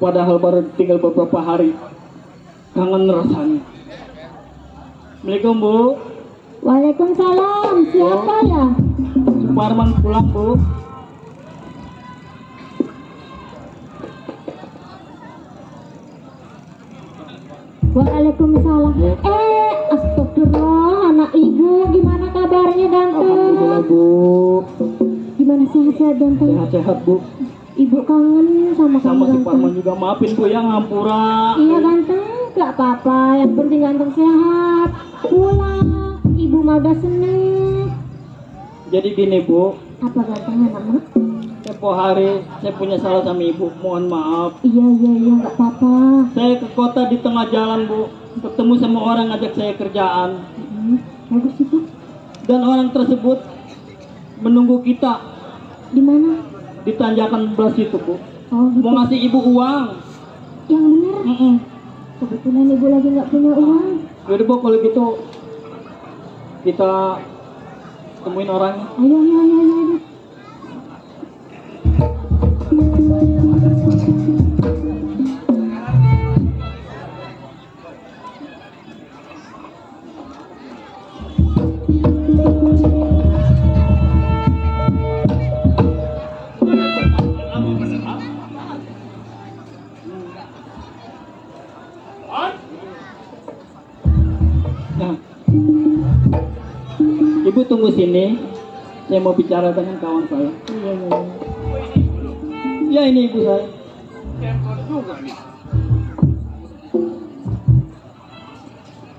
Padahal baru tinggal beberapa hari, kangen rasanya. Assalamualaikum bu. Waalaikumsalam. Siapa ya? Suparman pulang bu. Waalaikumsalam. Astagfirullah, anak ibu, gimana kabarnya ganteng? Alhamdulillah bu. Gimana sehat-sehat ganteng? Sehat-sehat bu. Ibu kangen sama kamu Sama si ganteng. Parman juga, maafin bu ya ngampura. Iya ganteng, gak apa-apa. Yang penting ganteng sehat. Pulang, ibu mah udah seneng. Jadi gini bu, Apa ganteng anak mak? tempo hari saya punya salah sama ibu, mohon maaf. Iya gak apa-apa. Saya ke kota di tengah jalan bu, ketemu sama orang ngajak saya kerjaan. Bagus itu. Dan orang tersebut menunggu kita Di mana? di tanjakan belas itu bu. Oh gitu. Mau ngasih ibu uang. Yang bener. Kebetulan ibu lagi nggak punya uang. Yaudah bu, kalau gitu kita temuin orangnya. Ayo. Nah, ibu tunggu sini. Saya mau bicara dengan kawan saya. Ya ini ibu saya.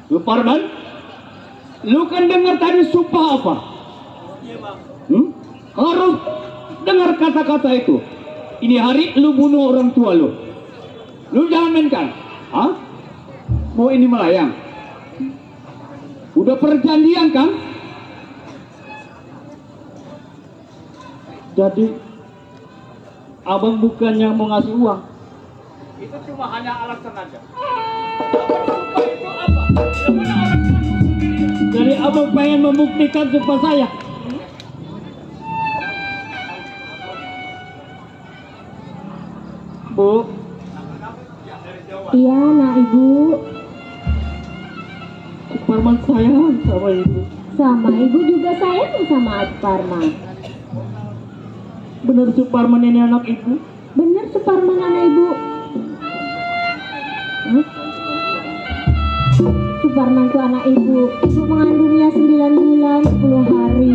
Suparman, lu kan dengar tadi sumpah apa? Harus dengar kata-kata itu. Ini hari lu bunuh orang tua lu. Lu jangan mainkan. Hah? Mau ini melayang? Udah perjanjian kan? Jadi abang bukannya mau ngasih uang. Itu cuma hanya alasan aja. Itu apa? Jadi abang pengen membuktikan sumpah saya. Bu. Iya, nak ibu. Suparman sayang sama ibu. Sama ibu juga sayang sama Suparman. Bener Suparman ini anak ibu? Bener Suparman anak ibu. Suparman itu anak ibu. Ibu mengandungnya 9 bulan 10 hari.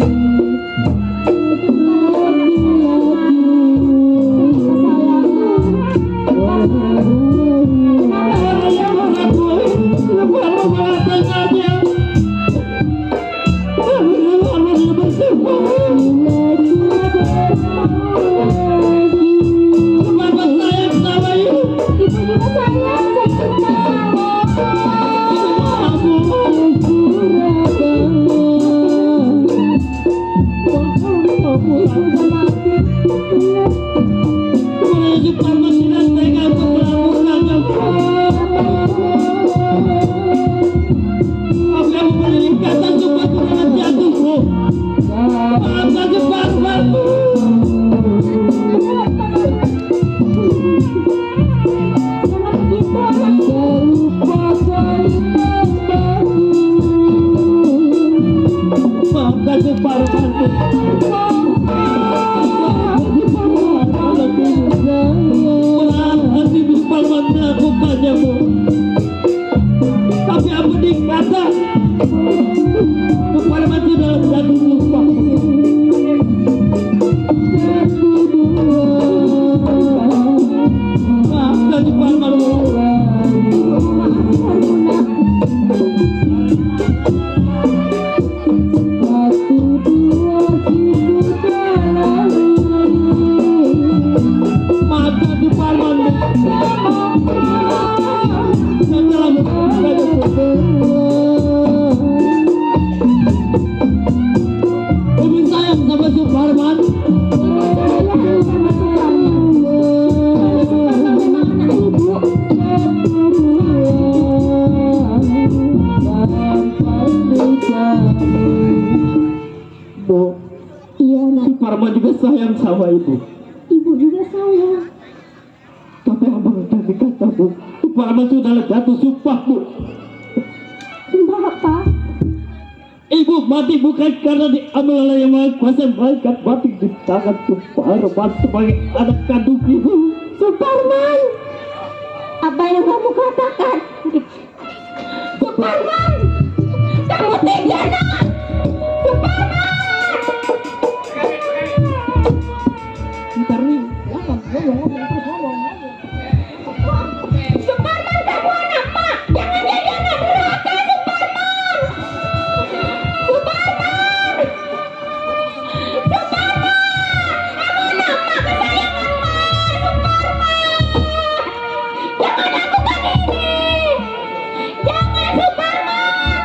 Suparman juga sayang sama ibu. Ibu juga sayang. Tapi abang tadi kata bu, Suparman sudah jatuh sumpah bu. Sumpah apa? Ibu mati bukan karena diambil oleh yang maha kuasa, melainkan mati di tangan Suparman sebagai anak kandung ibu. Suparman, apa yang kamu katakan? Suparman, kamu tega nak? Suparman. Ntar nih, ngomong terus ngomong. Suparman, kamu anak mak, jangan jadi anak durhaka, Suparman. Suparman, Suparman, kamu anak mak kesayangan mak, Suparman. Jangan lakukan ini, jangan Suparman.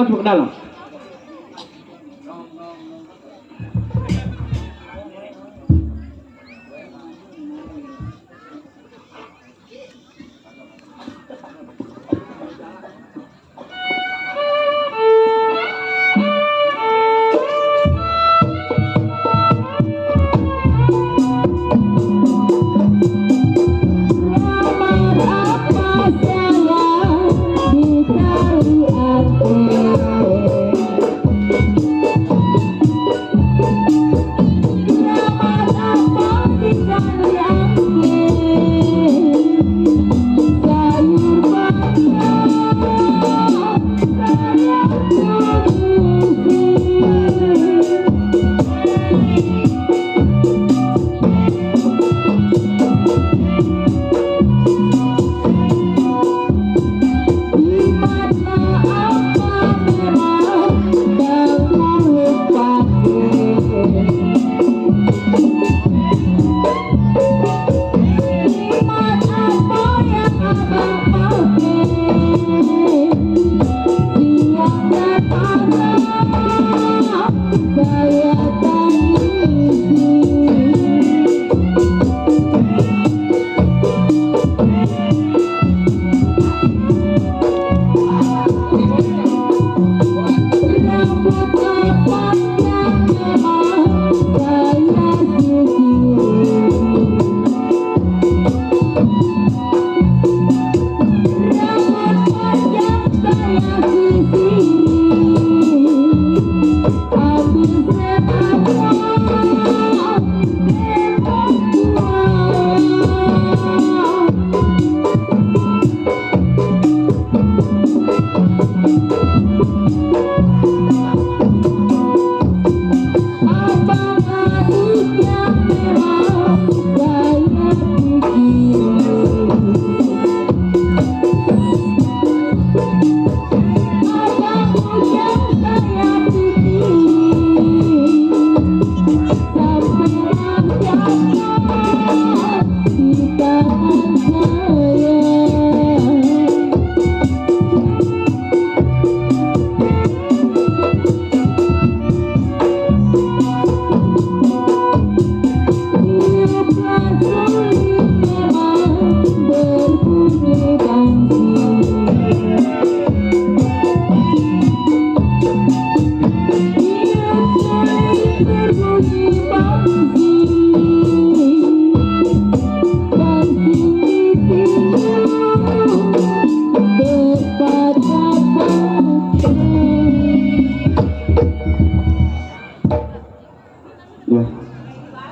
masuk ke dalam.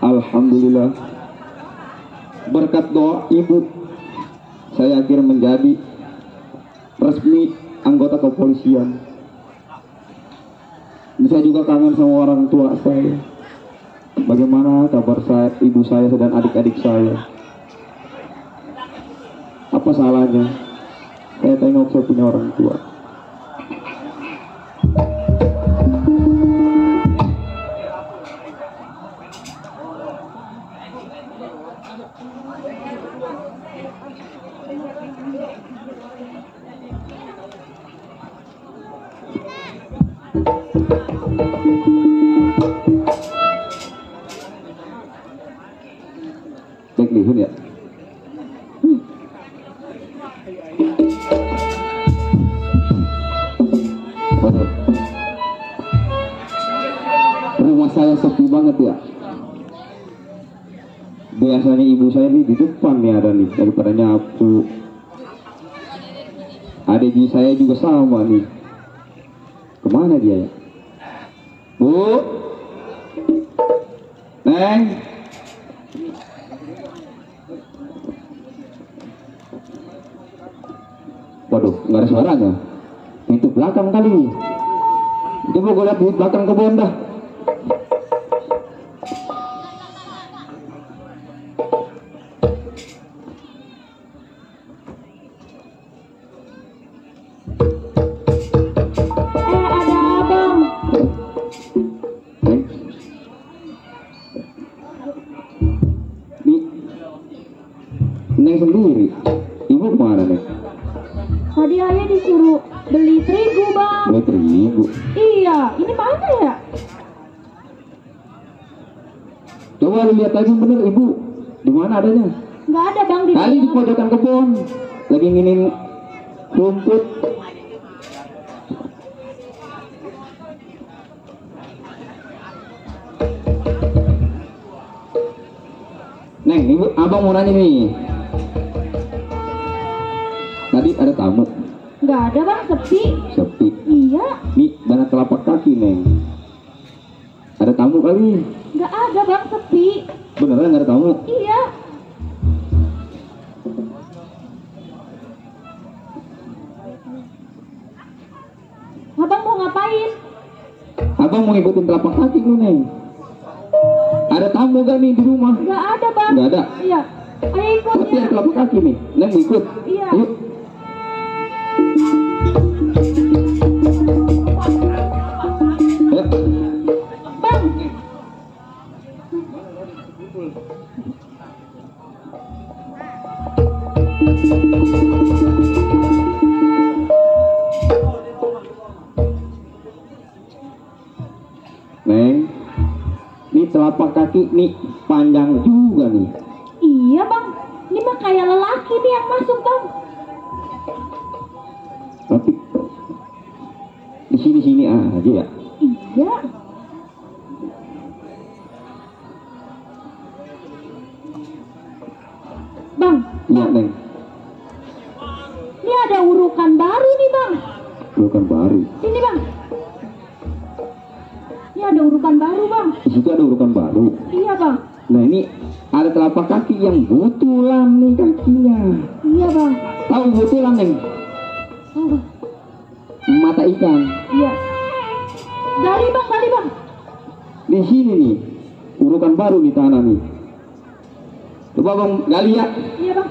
Alhamdulillah, berkat doa ibu saya akhirnya menjadi resmi anggota kepolisian. Saya juga kangen sama orang tua saya. Bagaimana kabar saya, ibu saya dan adik-adik saya? Apa salahnya saya tengok saya punya orang tua? Cek lihun ya. Waduh. Rumah saya sepi banget ya. Biasanya ibu saya nih di depan nih ada nih daripada nyapu. Adik saya juga sama nih. Kemana dia ya? Bu, Neng. Waduh, nggak ada suaranya. Pintu belakang kali. Coba gue lihat di belakang kebun dah. Neng sendiri, ibu kemana Neng? Tadi ayah disuruh beli terigu bang. Beli terigu? lihat lagi bener ibu. Di mana adanya? Nggak ada bang di Kali di pojokan kebun. Lagi nginin rumput. Neng, ibu, abang mau nanya nih. Tadi ada tamu. Nggak ada bang, sepi. Sepi. Iya. Nih, banyak telapak kaki, Neng. Ada tamu kali. Nggak ada bang, sepi. Beneran nggak ada tamu? Iya. Abang mau ngapain? Abang mau ngikutin telapak kaki lu, Neng. Ada tamu gak nih di rumah? Nggak ada bang. Nggak ada. Iya. Ayo ikut Tapi ya. ada telapak kaki nih. Neng mau ikut? Iya. Yuk. Bang. Neng, ini telapak kaki nih panjang juga nih. Iya bang. Ini mah kayak lelaki nih yang masuk bang. Tapi di sini aja ya. Iya. Bang. Iya, Neng. Ini ada urukan baru nih bang. Bukan baru. Sini bang. Ini ada urukan baru bang. Di situ ada urukan baru. Iya bang. Nah ini ada telapak kaki yang butulan nih kakinya. Iya bang. Tahu butulan, Neng? Oh, bang. Mata ikan. Iya. Gali bang, gali bang. Di sini nih urukan baru di tanah nih. Coba bang gali ya. Iya bang.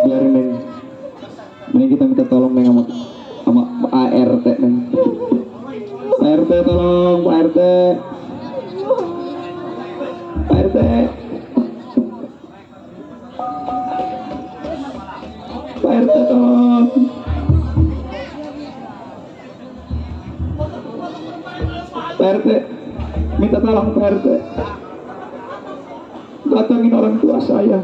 biarin Neng. Mending kita minta tolong Neng sama ART Neng. Pak RT tolong, Pak RT. Pak RT. Pak RT tolong. Pak RT, minta tolong Pak RT. Datangin orang tua saya.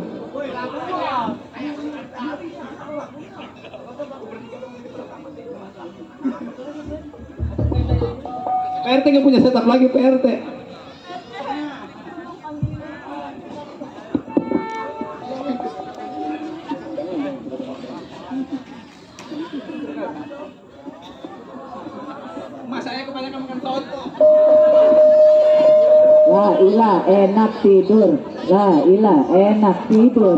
Pak RT nggak punya setup lagi Pak RT. Mas saya kebanyakan makan soto. La ilah enak tidur. La ilah enak tidur.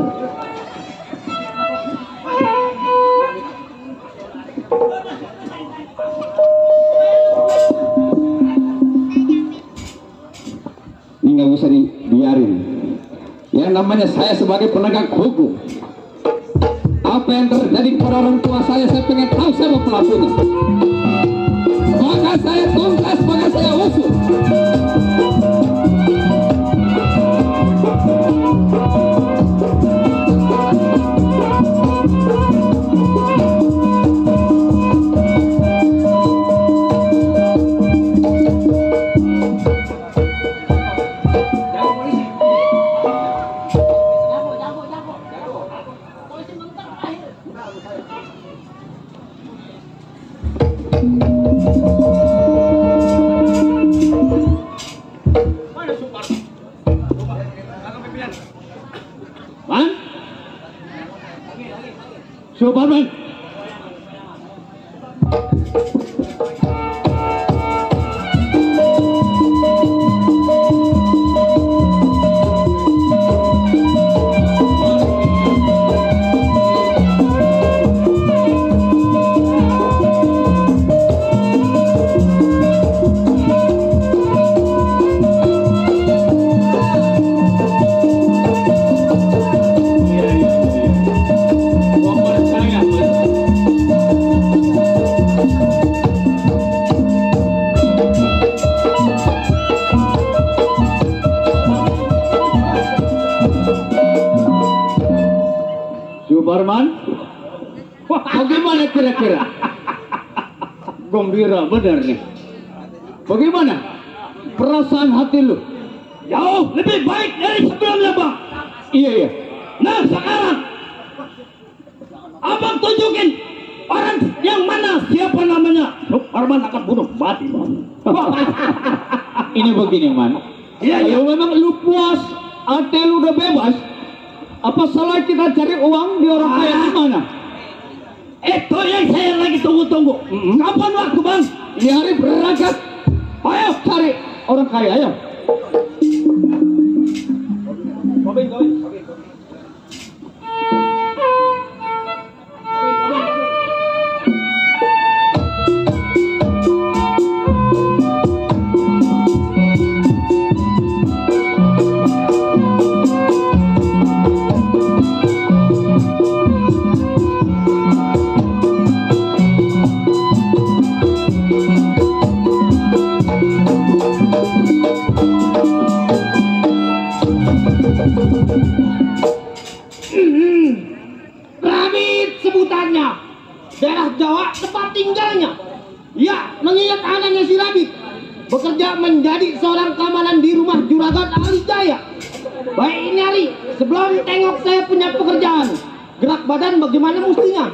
Ini nggak bisa dibiarin. Yang namanya saya sebagai penegak hukum. Apa yang terjadi kepada orang tua saya pengen tahu siapa pelakunya. Maka saya tuntas, maka saya usut. Man? Superman. Suparman, bagaimana kira-kira? Gembira benar nih. Bagaimana perasaan hati lu? Jauh lebih baik dari sebelumnya, Bang. Iya. Nah sekarang Abang tunjukin orang yang mana, siapa namanya. Suparman akan bunuh mati, Bang. Ini begini, Man. Iya. Kalau memang lu puas, hati lu udah bebas, apa salah kita cari uang di orang kaya di mana? Itu yang saya lagi tunggu-tunggu. Kapan waktu, Bang? Ini hari berangkat. Ayo cari orang kaya, ayo. Rabit sebutannya, daerah Jawa tempat tinggalnya. Ya, mengingat anaknya si Rabit bekerja menjadi seorang keamanan di rumah Juragan Alijaya. Baik ini hari, sebelum tengok saya punya pekerjaan, gerak badan bagaimana mestinya?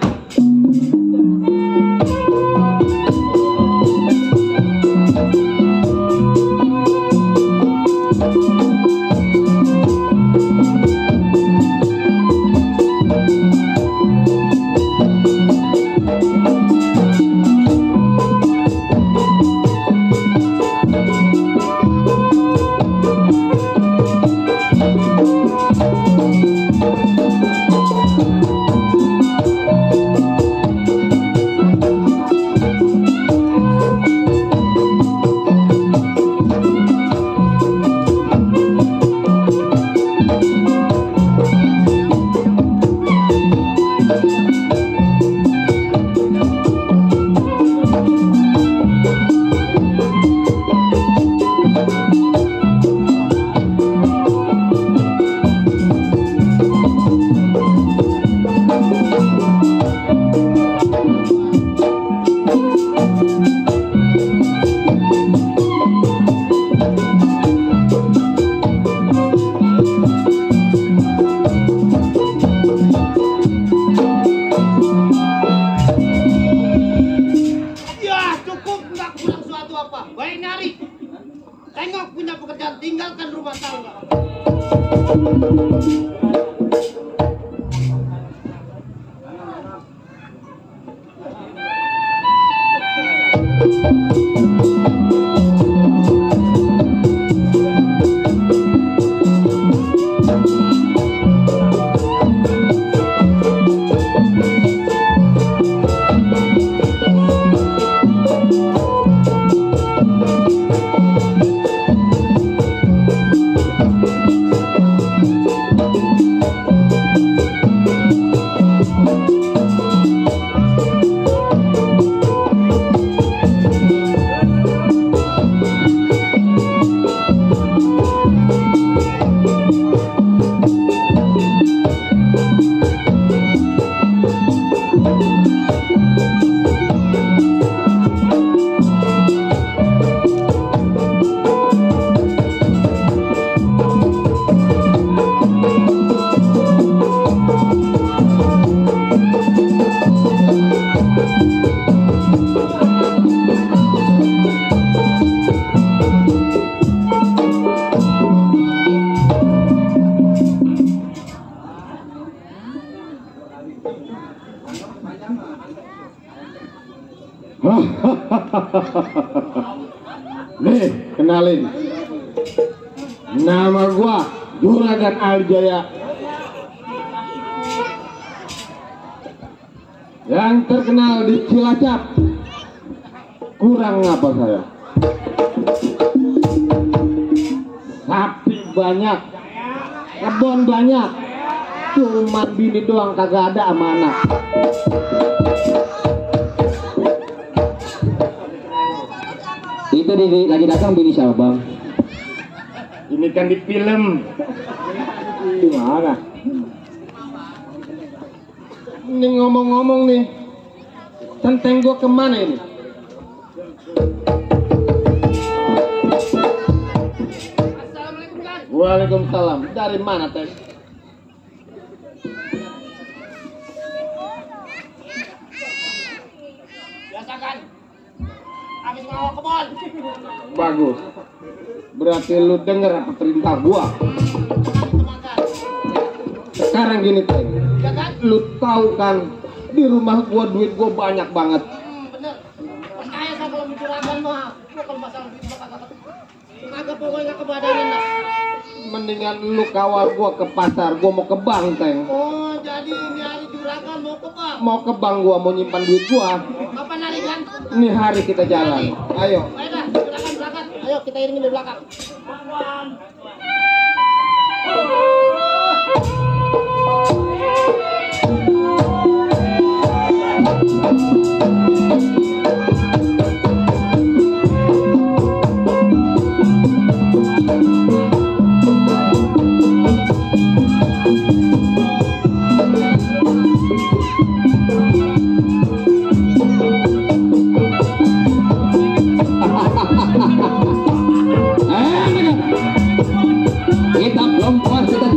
Nih, kenalin. Nama gua Juragan Aljaya. Yang terkenal di Cilacap. Kurang apa saya? Sapi banyak, kebun banyak, cuman bini doang kagak ada sama anak. Itu lagi dagang bini siapa bang? Ini kan di film. Gimana? Ini ngomong-ngomong nih, centeng gua kemana ini? Waalaikumsalam. Dari mana teh? Biasa kan? Habis ngawal kebon. Bagus. Berarti lu denger apa perintah gua. Sekarang gini teh. Lu tahu kan di rumah gua duit gua banyak banget. Bener. Percaya saya kalau mencurahkan mah. Gua kalau masalah duit gua kagak pokoknya kebadanin lah. Mendingan lu kawal gua ke pasar, gua mau ke bank teng. Oh, jadi ini hari juragan mau ke bank. Mau ke bank gua mau nyimpan duit gua. Kapan hari kan? Ini hari kita jalan. Ayo. Ayo dah, juragan berangkat. Ayo kita iringin dari belakang. Kita belum puas, kita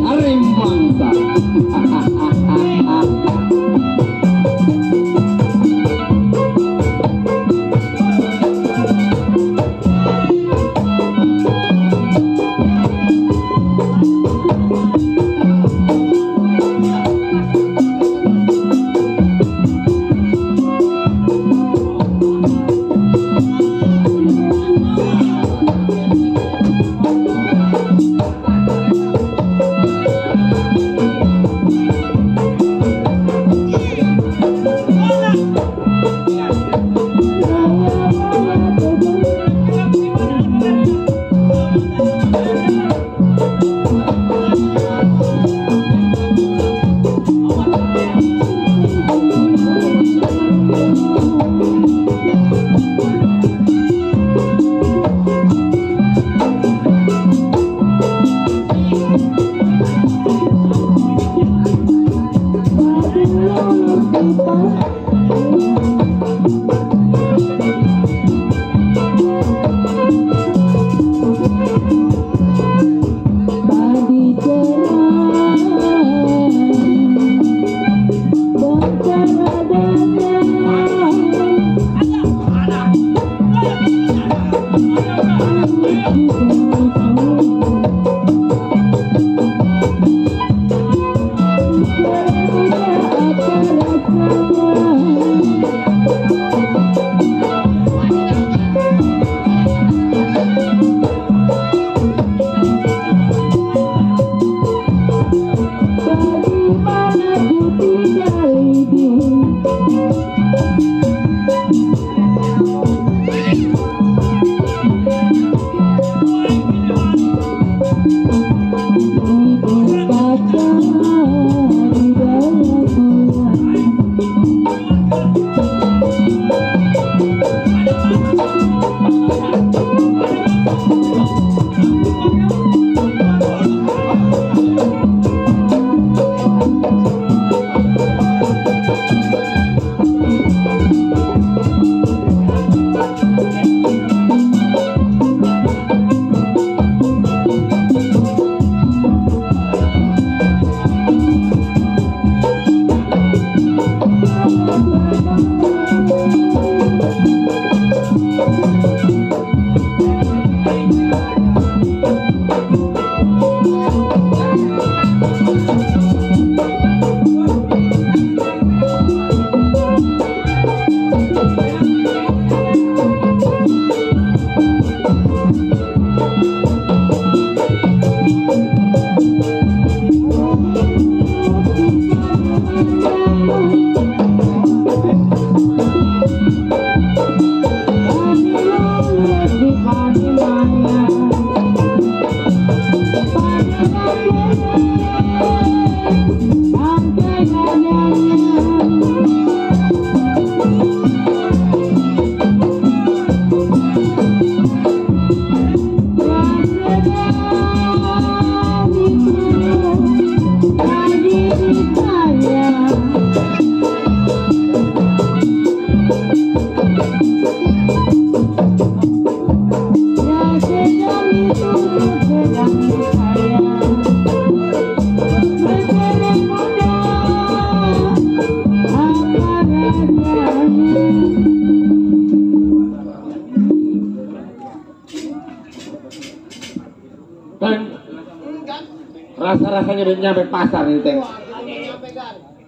rasanya udah nyampe pasar nih Teng.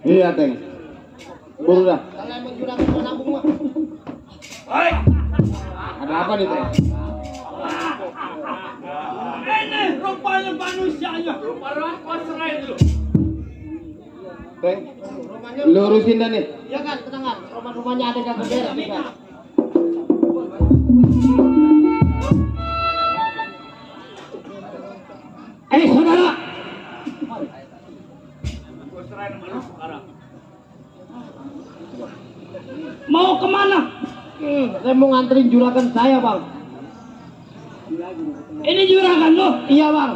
Iya Teng. Buru dah. Ada apa nih Teng? Ini rupanya manusianya. Rupa-rupa pasrai dulu. Teng, lurusin dah nih. Ya kan, tenang kan. Rumah-rumahnya ada yang beres kan. Saudara. Mau kemana? Saya mau nganterin juragan saya bang. Ini juragan lo? Iya bang.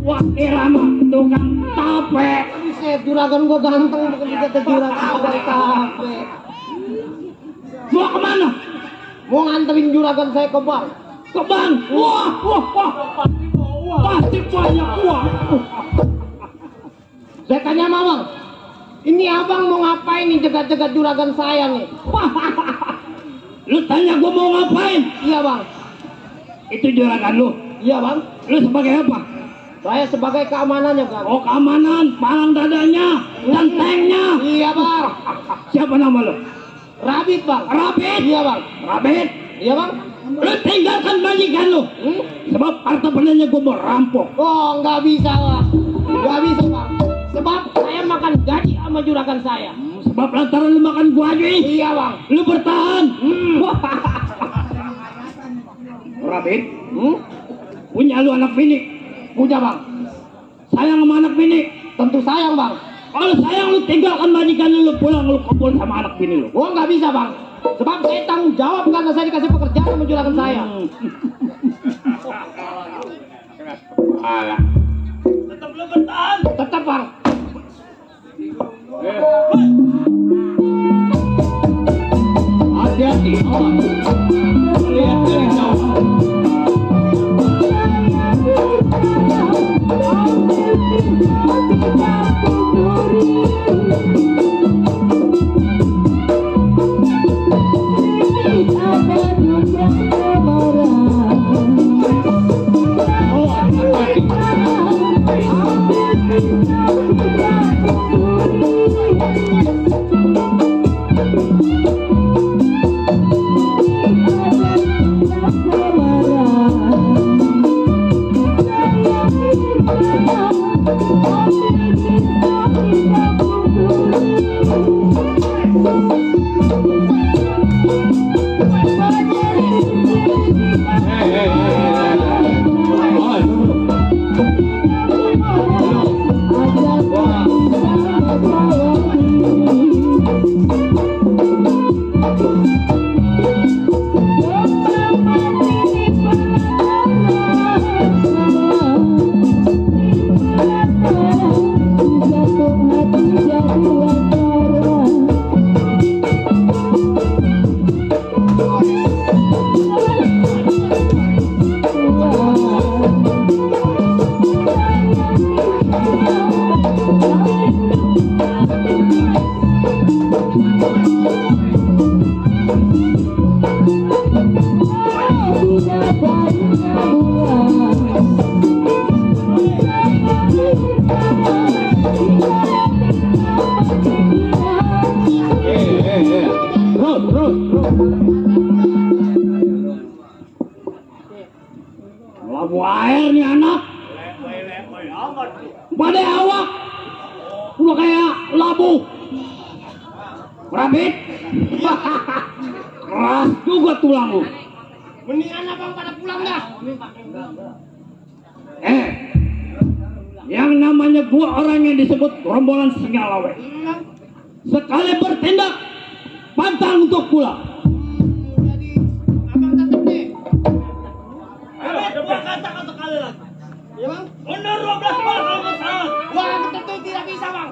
Wah irama tukang tape. Set juragan gua ganteng bukan kata juragan tukang tape. Mau kemana? Mau nganterin juragan saya ke bank. Ke bank? Wah. Pasti banyak uang. Saya tanya mamang. Ini abang mau ngapain nih jegat-jegat juragan saya nih? Lu tanya gua mau ngapain? Iya bang. Itu juragan lu? Iya bang. Lu sebagai apa? Saya sebagai keamanannya bang. Oh keamanan, palang dadanya, lentengnya. Iya bang. Siapa nama lu? Rabit bang. Rabit? Iya bang. Rabit? Iya bang. Lu tinggalkan majikan lu. Sebab harta bendanya gua mau rampok. Oh nggak bisa bang. Nggak bisa bang. Sebab saya makan gaji sama juragan saya. Sebab lantaran lu makan gaji? Iya bang. Lu bertahan. Rabit? Punya lu anak bini? Punya bang. Sayang sama anak bini? Tentu sayang bang. Kalau sayang lu tinggalkan majikan lu pulang lu kumpul sama anak bini lu. Oh nggak bisa bang. Sebab saya tanggung jawab karena saya dikasih pekerjaan sama juragan saya. Alah. Tetap lu bertahan. Tetap bang. Hati-hati. Lihat dari jauh. Labu air nih anak. Pada awak udah kayak labu. Rabit. Keras juga tulang lu. Mendingan abang pada pulang dah. Yang namanya gua orang yang disebut rombongan Singalawe. Sekali bertindak pantang untuk pulang. Abang tetap nih. Gua kata kali lagi. Ya bang? Bener 12 malam kamu salah. Gua tentu tidak bisa bang.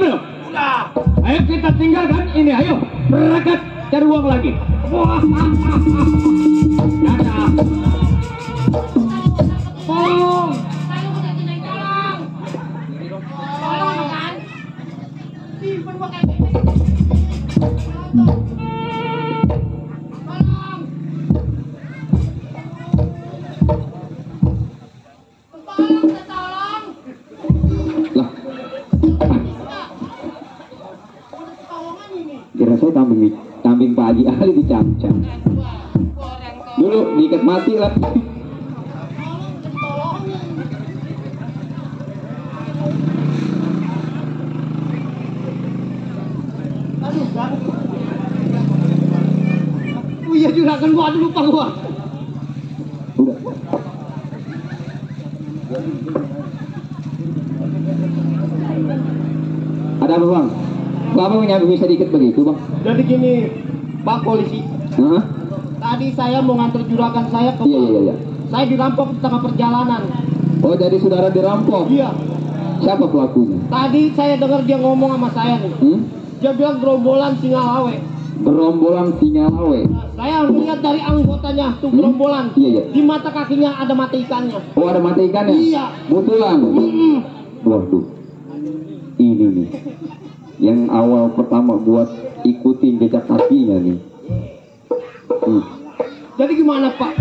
belum? Udah. Ayo kita tinggalkan ini, ayo berangkat cari uang lagi. Wah, dadah. Tolong. Lah, kira saya kambing Pak Haji Ali dicam-cam. Dulu diikat mati lah. Oh iya juragan gua, aduh lupa gua. Udah. Ada apa bang? Kenapa menyambung sedikit begitu bang? Jadi gini, Pak Polisi. Hah? Tadi saya mau nganter juragan saya ke Iya. Saya dirampok di tengah perjalanan. Oh jadi saudara dirampok? Iya. Siapa pelakunya? Tadi saya dengar dia ngomong sama saya nih. Dia bilang gerombolan Singalawe. Gerombolan Singalawe. Saya melihat dari anggotanya tuh gerombolan. Iya. Di mata kakinya ada mata ikannya. Oh ada mata ikannya? Iya. Betulan. Waduh. Ini nih. Yang awal pertama buat ikutin jejak kakinya nih. Jadi gimana Pak?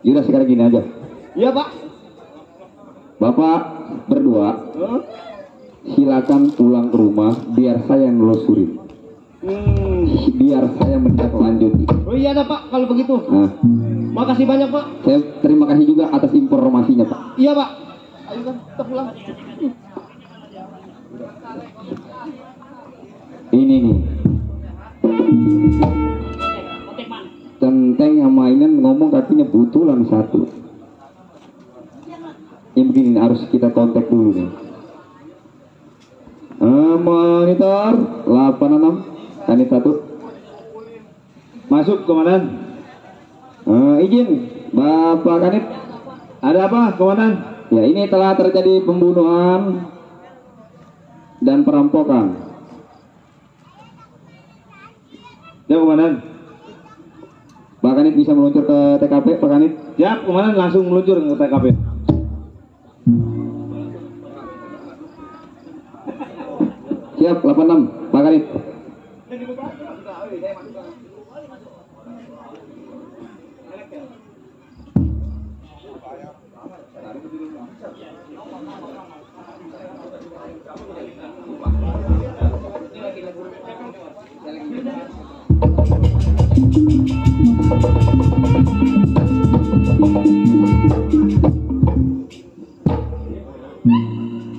Yaudah sekarang gini aja. Iya Pak. Bapak berdua silakan pulang ke rumah biar saya yang nelusurin. Biar saya menindaklanjuti. Oh iya ada Pak kalau begitu. Nah, Makasih banyak Pak. saya terima kasih juga atas informasinya Pak. Iya Pak. Ayo kan kita pulang. Ini nih. Centeng yang mainan ngomong kakinya butulan satu. Yang begini nih, harus kita kontak dulu nih. Monitor 86 Kanit 1. Masuk komandan. Izin Bapak Kanit. Ada apa komandan? Ya ini telah terjadi pembunuhan dan perampokan. Ya komandan. Pak Kanit bisa meluncur ke TKP Pak Kanit? Ya komandan langsung meluncur ke TKP. Siap 86 Pak Kanit.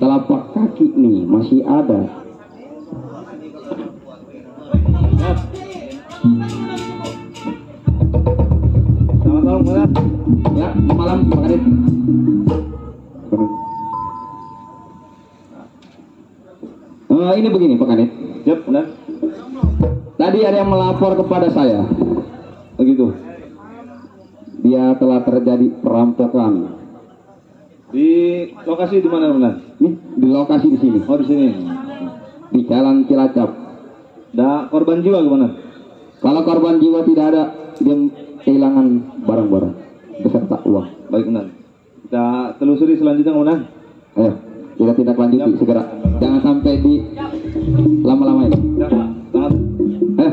Telapak kaki nih masih ada. Selamat malam komandan. Ya malam Pak Kanit. Ini begini Pak Kanit. Siap komandan. Tadi ada yang melapor kepada saya. Begitu. Dia telah terjadi perampokan. Di lokasi di mana komandan? Nih di lokasi di sini. Oh di sini. Di Jalan Cilacap. Ada korban jiwa komandan? Kalau korban jiwa tidak ada, dia kehilangan barang-barang beserta uang. Baik komandan. Kita telusuri selanjutnya komandan. Ayo kita tindak lanjuti segera. Jangan sampai di lama-lamain. Sangat. Saya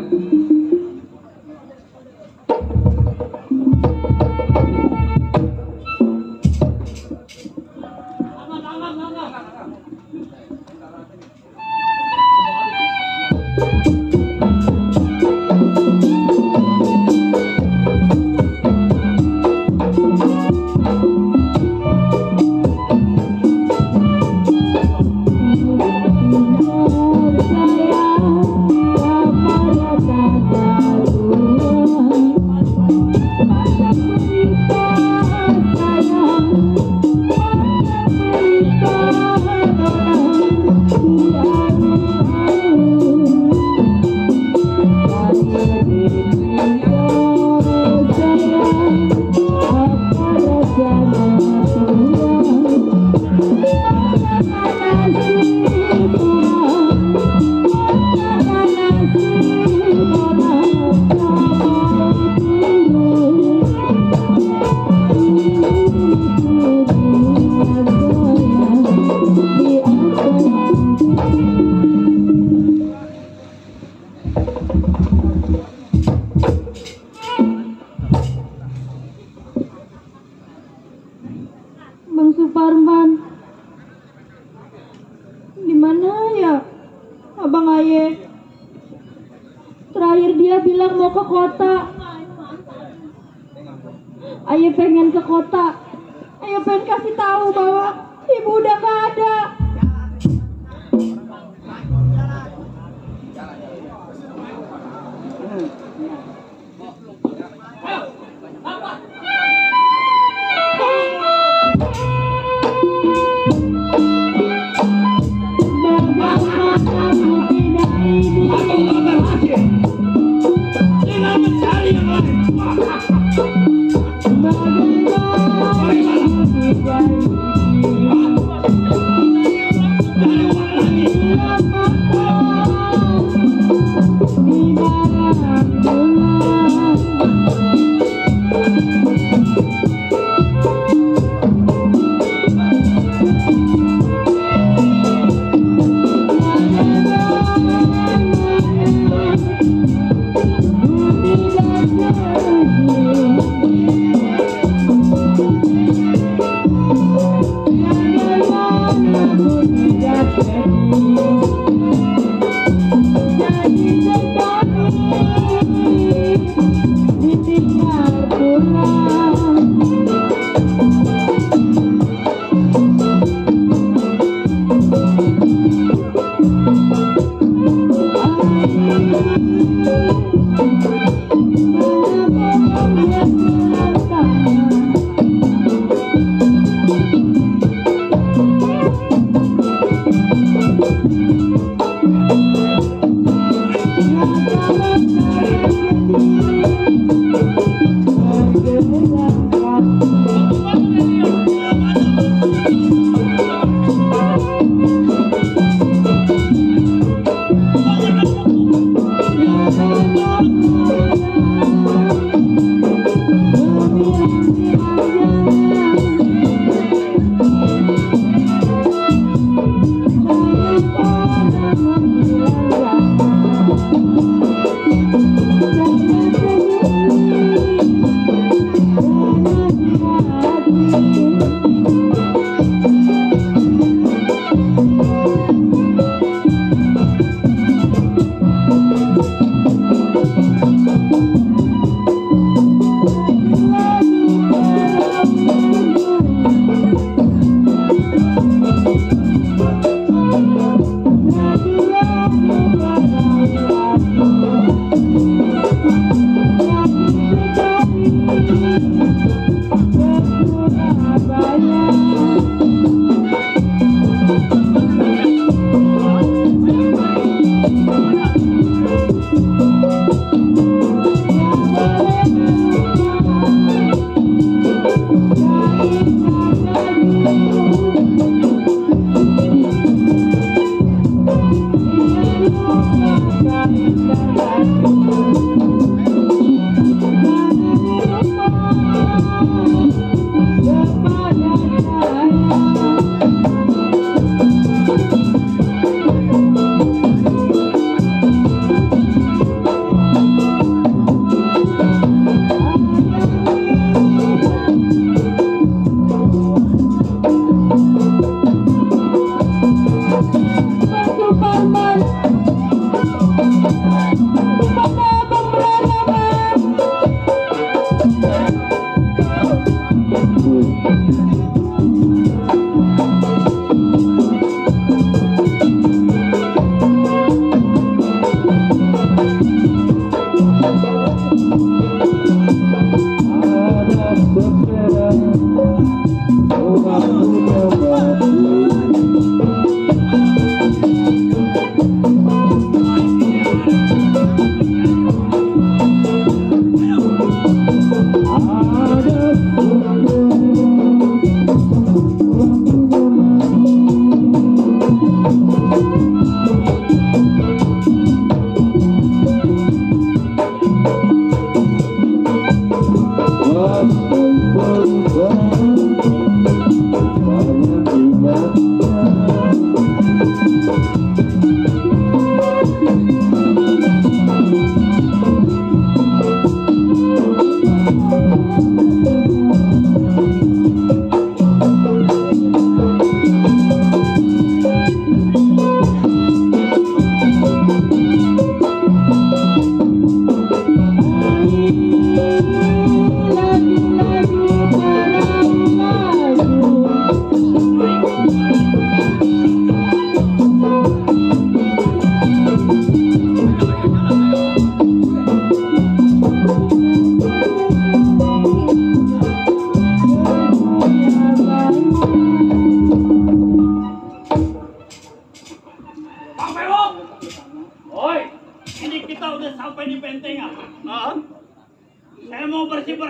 mau ke kota. Ayah pengen ke kota. Ayah pengen kasih tahu bahwa ibu udah gak ada. Terima kasih.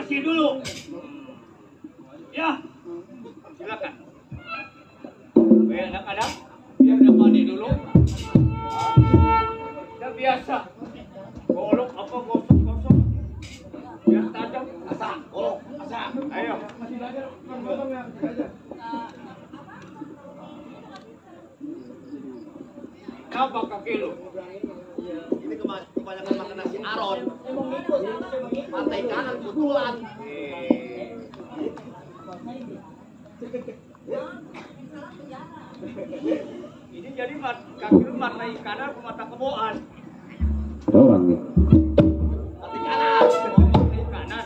Bersih dulu. Ya. Silakan. Kadang-kadang biar dia mandi dulu. Udah biasa. Golok apa gosok-gosok. Biar tajam. Asal. Golok. Asal. Ayo. Apa kaki lu? Ini kebanyakan makan nasi aron. Pantai kanan kebetulan. Ini jadi kaki lu pantai kanan ke mata keboan. Ada orang nih. Pantai kanan. Pantai kanan.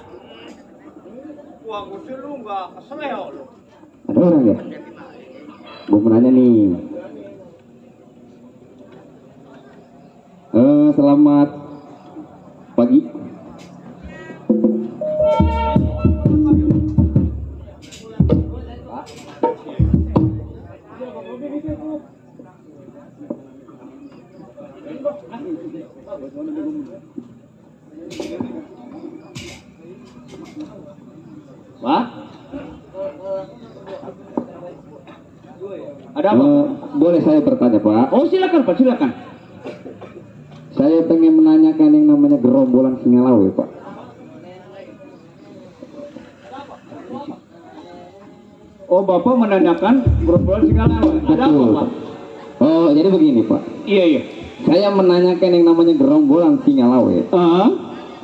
Gua ngusir lu nggak keseleo lu. Ada orang ya? Gue mau nanya nih. Selamat pagi. Pak? Ada apa? Boleh saya bertanya, Pak? Oh, silakan Pak, silakan. Saya pengen menanyakan yang namanya gerombolan Singalawe, Pak. Oh, Bapak menanyakan gerombolan Singalawe. Ada apa, Pak? Oh, jadi begini, Pak. Iya, iya. Saya menanyakan yang namanya gerombolan Singalawe.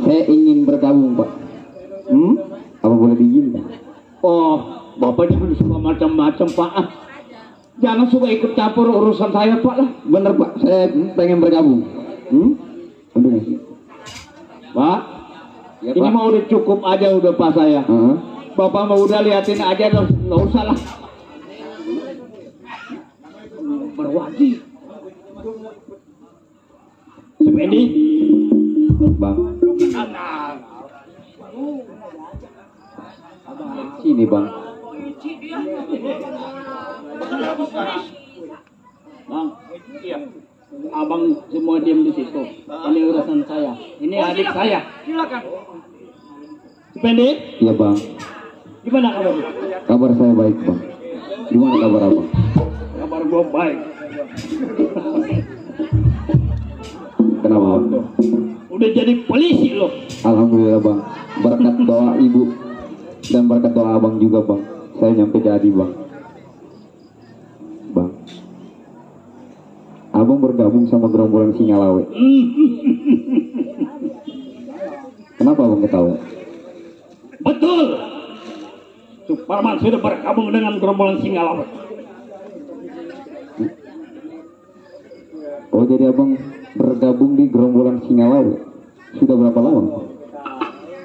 Saya ingin bergabung, Pak. Apa boleh diizinkan? Oh, Bapak jangan suka macam-macam, Pak. Jangan suka ikut campur urusan saya, Pak lah. Bener, Pak. Saya pengen bergabung. Bener sih. Pak, Ya, ini Pak. mau udah cukup aja udah Pak saya. Bapak mau udah liatin aja, nggak usah lah. Berwajib. Sependi. Bang. Sini, Bang. Bang, iya. Abang semua diam di situ. Ini urusan saya. Ini adik saya. Silakan. Sependi, Iya, Bang. gimana kabar? Kabar saya baik, Bang. Gimana kabar Abang? Kabar gua baik. Kenapa, Bang? Udah jadi polisi loh. Alhamdulillah, Bang. Berkat doa Ibu dan berkat doa Abang juga, Bang. Saya nyampe jadi, Bang. Bang. Abang bergabung sama gerombolan Singalawe. Kenapa Abang ketawa? Betul. Suparman sudah bergabung dengan gerombolan Singalawe. Oh, jadi Abang bergabung di gerombolan Singalawe. Sudah berapa lama?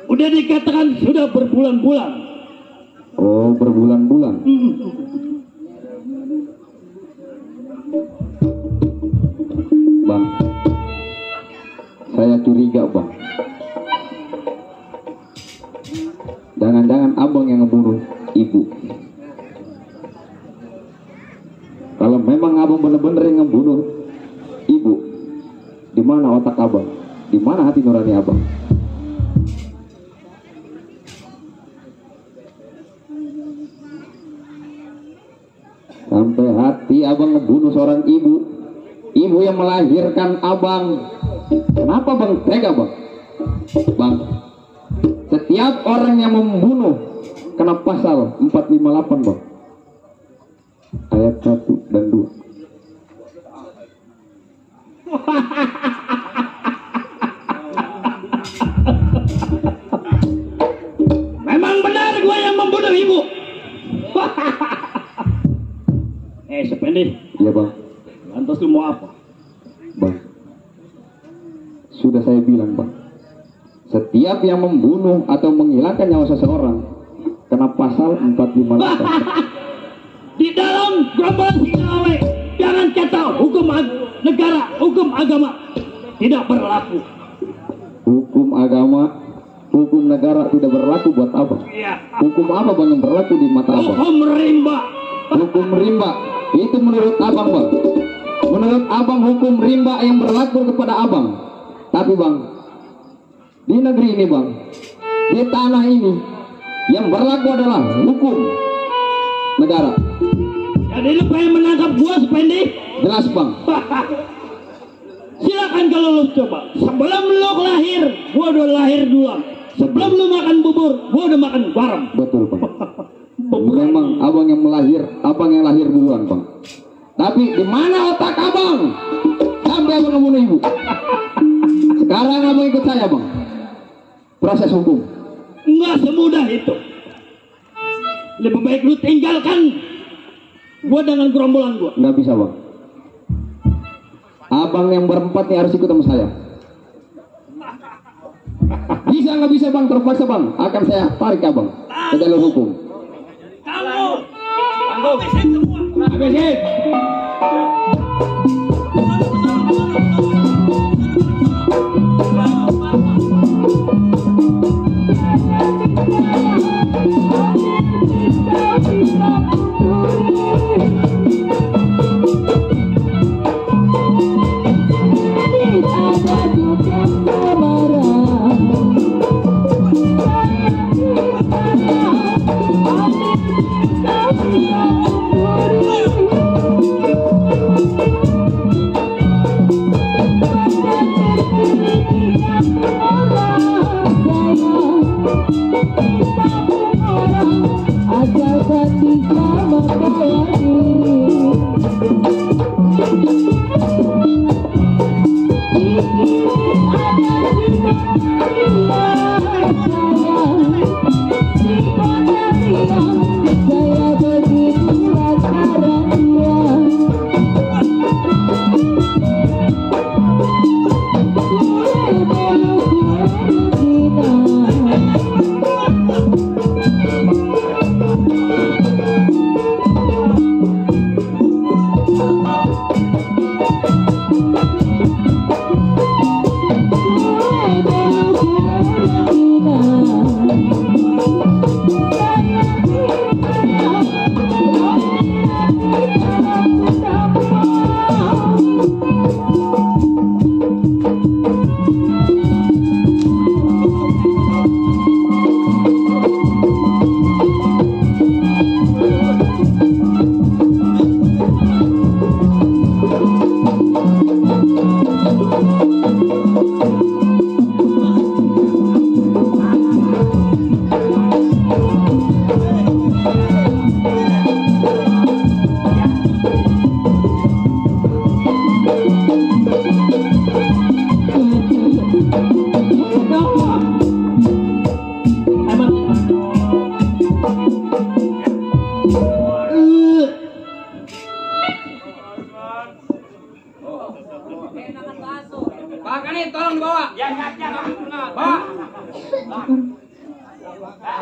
Udah dikatakan sudah berbulan-bulan. Oh, berbulan-bulan. Bang, saya curiga, Bang. Jangan-jangan Abang yang ngebunuh Ibu. Kalau memang Abang benar-benar yang ngebunuh Ibu, di mana otak Abang? Di mana hati nurani Abang? Sampai hati Abang ngebunuh seorang ibu, ibu yang melahirkan Abang. Kenapa Bang tega, Bang? Bang, setiap orang yang membunuh kena pasal 458, Bang. Ayat 1 dan 2. Memang benar gua yang membunuh ibu. Sependi. Iya, Bang. Lantas lu mau apa? Bang, sudah saya bilang, Bang. Setiap yang membunuh atau menghilangkan nyawa seseorang kena pasal 458. Di dalam gerombolan Singalawe jangan kata hukum negara, hukum agama tidak berlaku. Hukum agama, hukum negara tidak berlaku buat apa? Iya. Hukum apa, Bang, yang berlaku di mata Abang? Hukum rimba. Hukum rimba itu menurut Abang, Bang. Menurut Abang hukum rimba yang berlaku kepada Abang. Tapi, Bang, di negeri ini, Bang, di tanah ini yang berlaku adalah hukum negara. Jadi lu pengen menangkap gua sependek? Jelas bang. Silakan kalau lu coba. Sebelum lu lahir, gua udah lahir duluan. Sebelum lu makan bubur, gua udah makan garam. Betul bang. Memang abang yang lahir duluan bang. Tapi di mana otak abang sampai abang membunuh ibu? Sekarang abang ikut saya bang. Proses hukum. Enggak semudah itu. Lebih baik lu tinggalkan gua dengan gerombolan gua. Nggak bisa bang. Abang yang berempat nih harus ikut sama saya. Bisa nggak bisa bang, terpaksa bang. Akan saya tarik abang ke jalur hukum. Kamu, habisin semua. Habisin.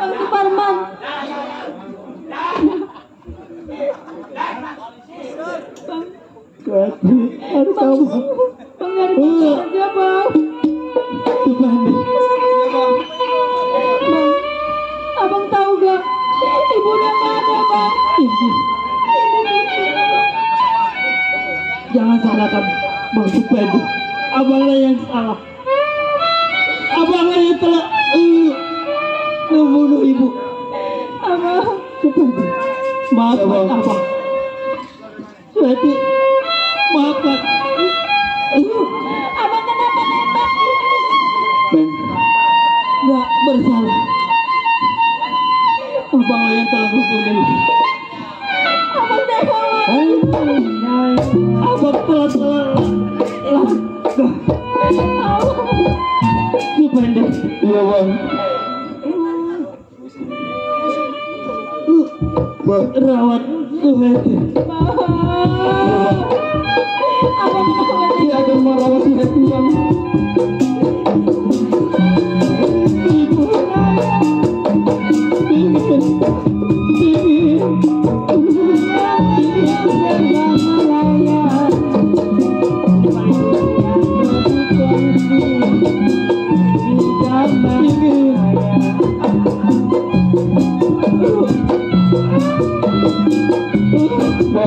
Bang Suparman. Harus tahu. Bang nyari aja bang. Bang, abang tahu gak? Ibu udah gak ada bang. Jangan salahkan Bang Supedi. Abanglah yang salah. Abanglah yang telah membunuh ibu. Abang. Supedi, maafkan abang. Supedi, maafkan. Abang kenapa nembak? Ben, gak bersalah. Abanglah yang telah membunuh ibu. Abang tewas. Abang telah Supedi. Iya bang. Rawat Supedi. Abang kenapa? Dia akan merawat Supedi bang.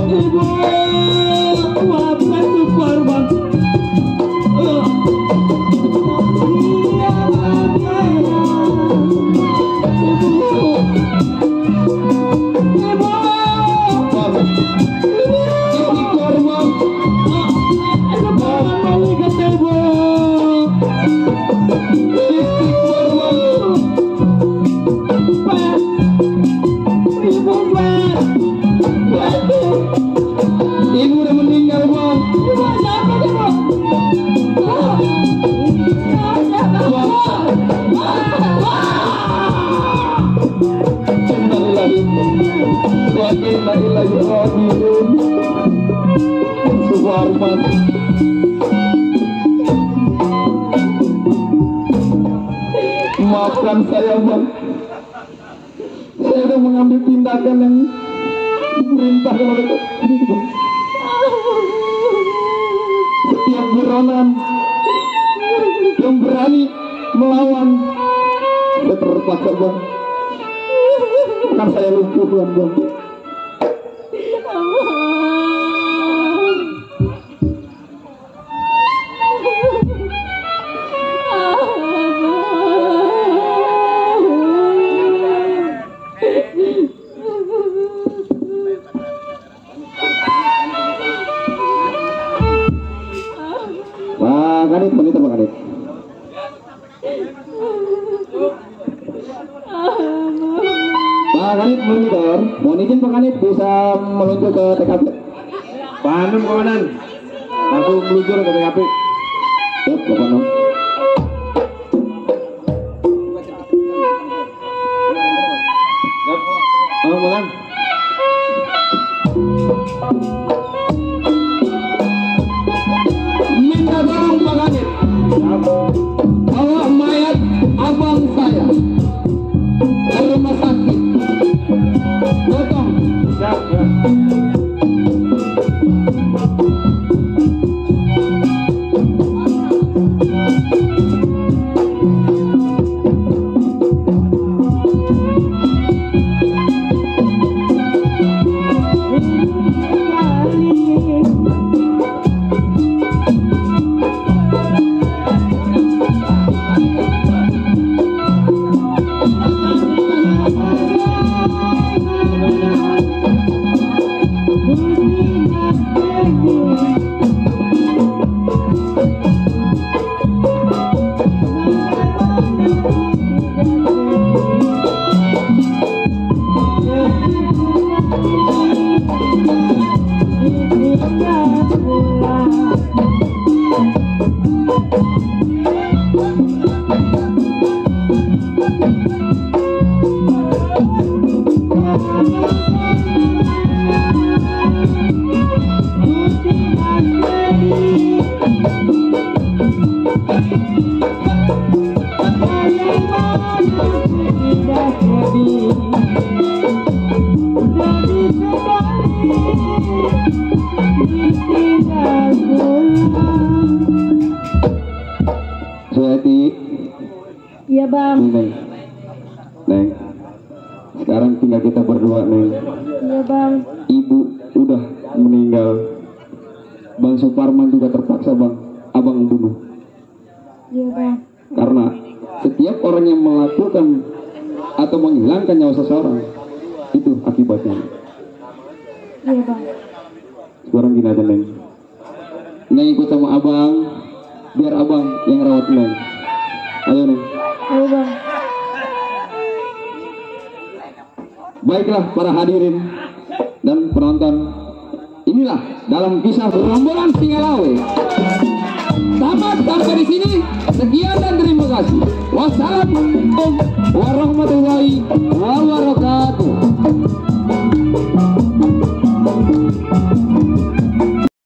Ibu, maafkan Suparman. Wa inna ilaihi raji'un. Suparman. Maafkan saya bang, saya sudah mengambil tindakan yang diperintah oleh setiap buronan yang berani melawan saya terpaksa bang, kan saya lumpuhkan bang. Pak Kadip, menit Pak Kadip. Pak Kadip monitor, mohon izin Pak Kadip bisa meluncur ke TKP. Pak Anum komandan, langsung meluncur ke TKP. Siap, Pak Anum. Siap, komandan. Minta tolong Pak Kadip, bawa mayat abang saya ke rumah sakit. Potong. Siap, siap. Iya bang. Neng, sekarang tinggal kita berdua Neng. Iya bang. Ibu udah meninggal, Bang Suparman juga terpaksa bang, abang bunuh. Iya bang. Karena setiap orang yang melakukan atau menghilangkan nyawa seseorang itu akibatnya. Iya bang. Sekarang gini aja Neng, Neng ikut sama abang, biar abang yang rawat Neng. Ayo Neng. Ayo bang. Baiklah para hadirin dan penonton, inilah dalam kisah Rombongan Singalawe. Tamat sampai di sini. Sekian dan terima kasih. Wassalamualaikum warahmatullahi wabarakatuh.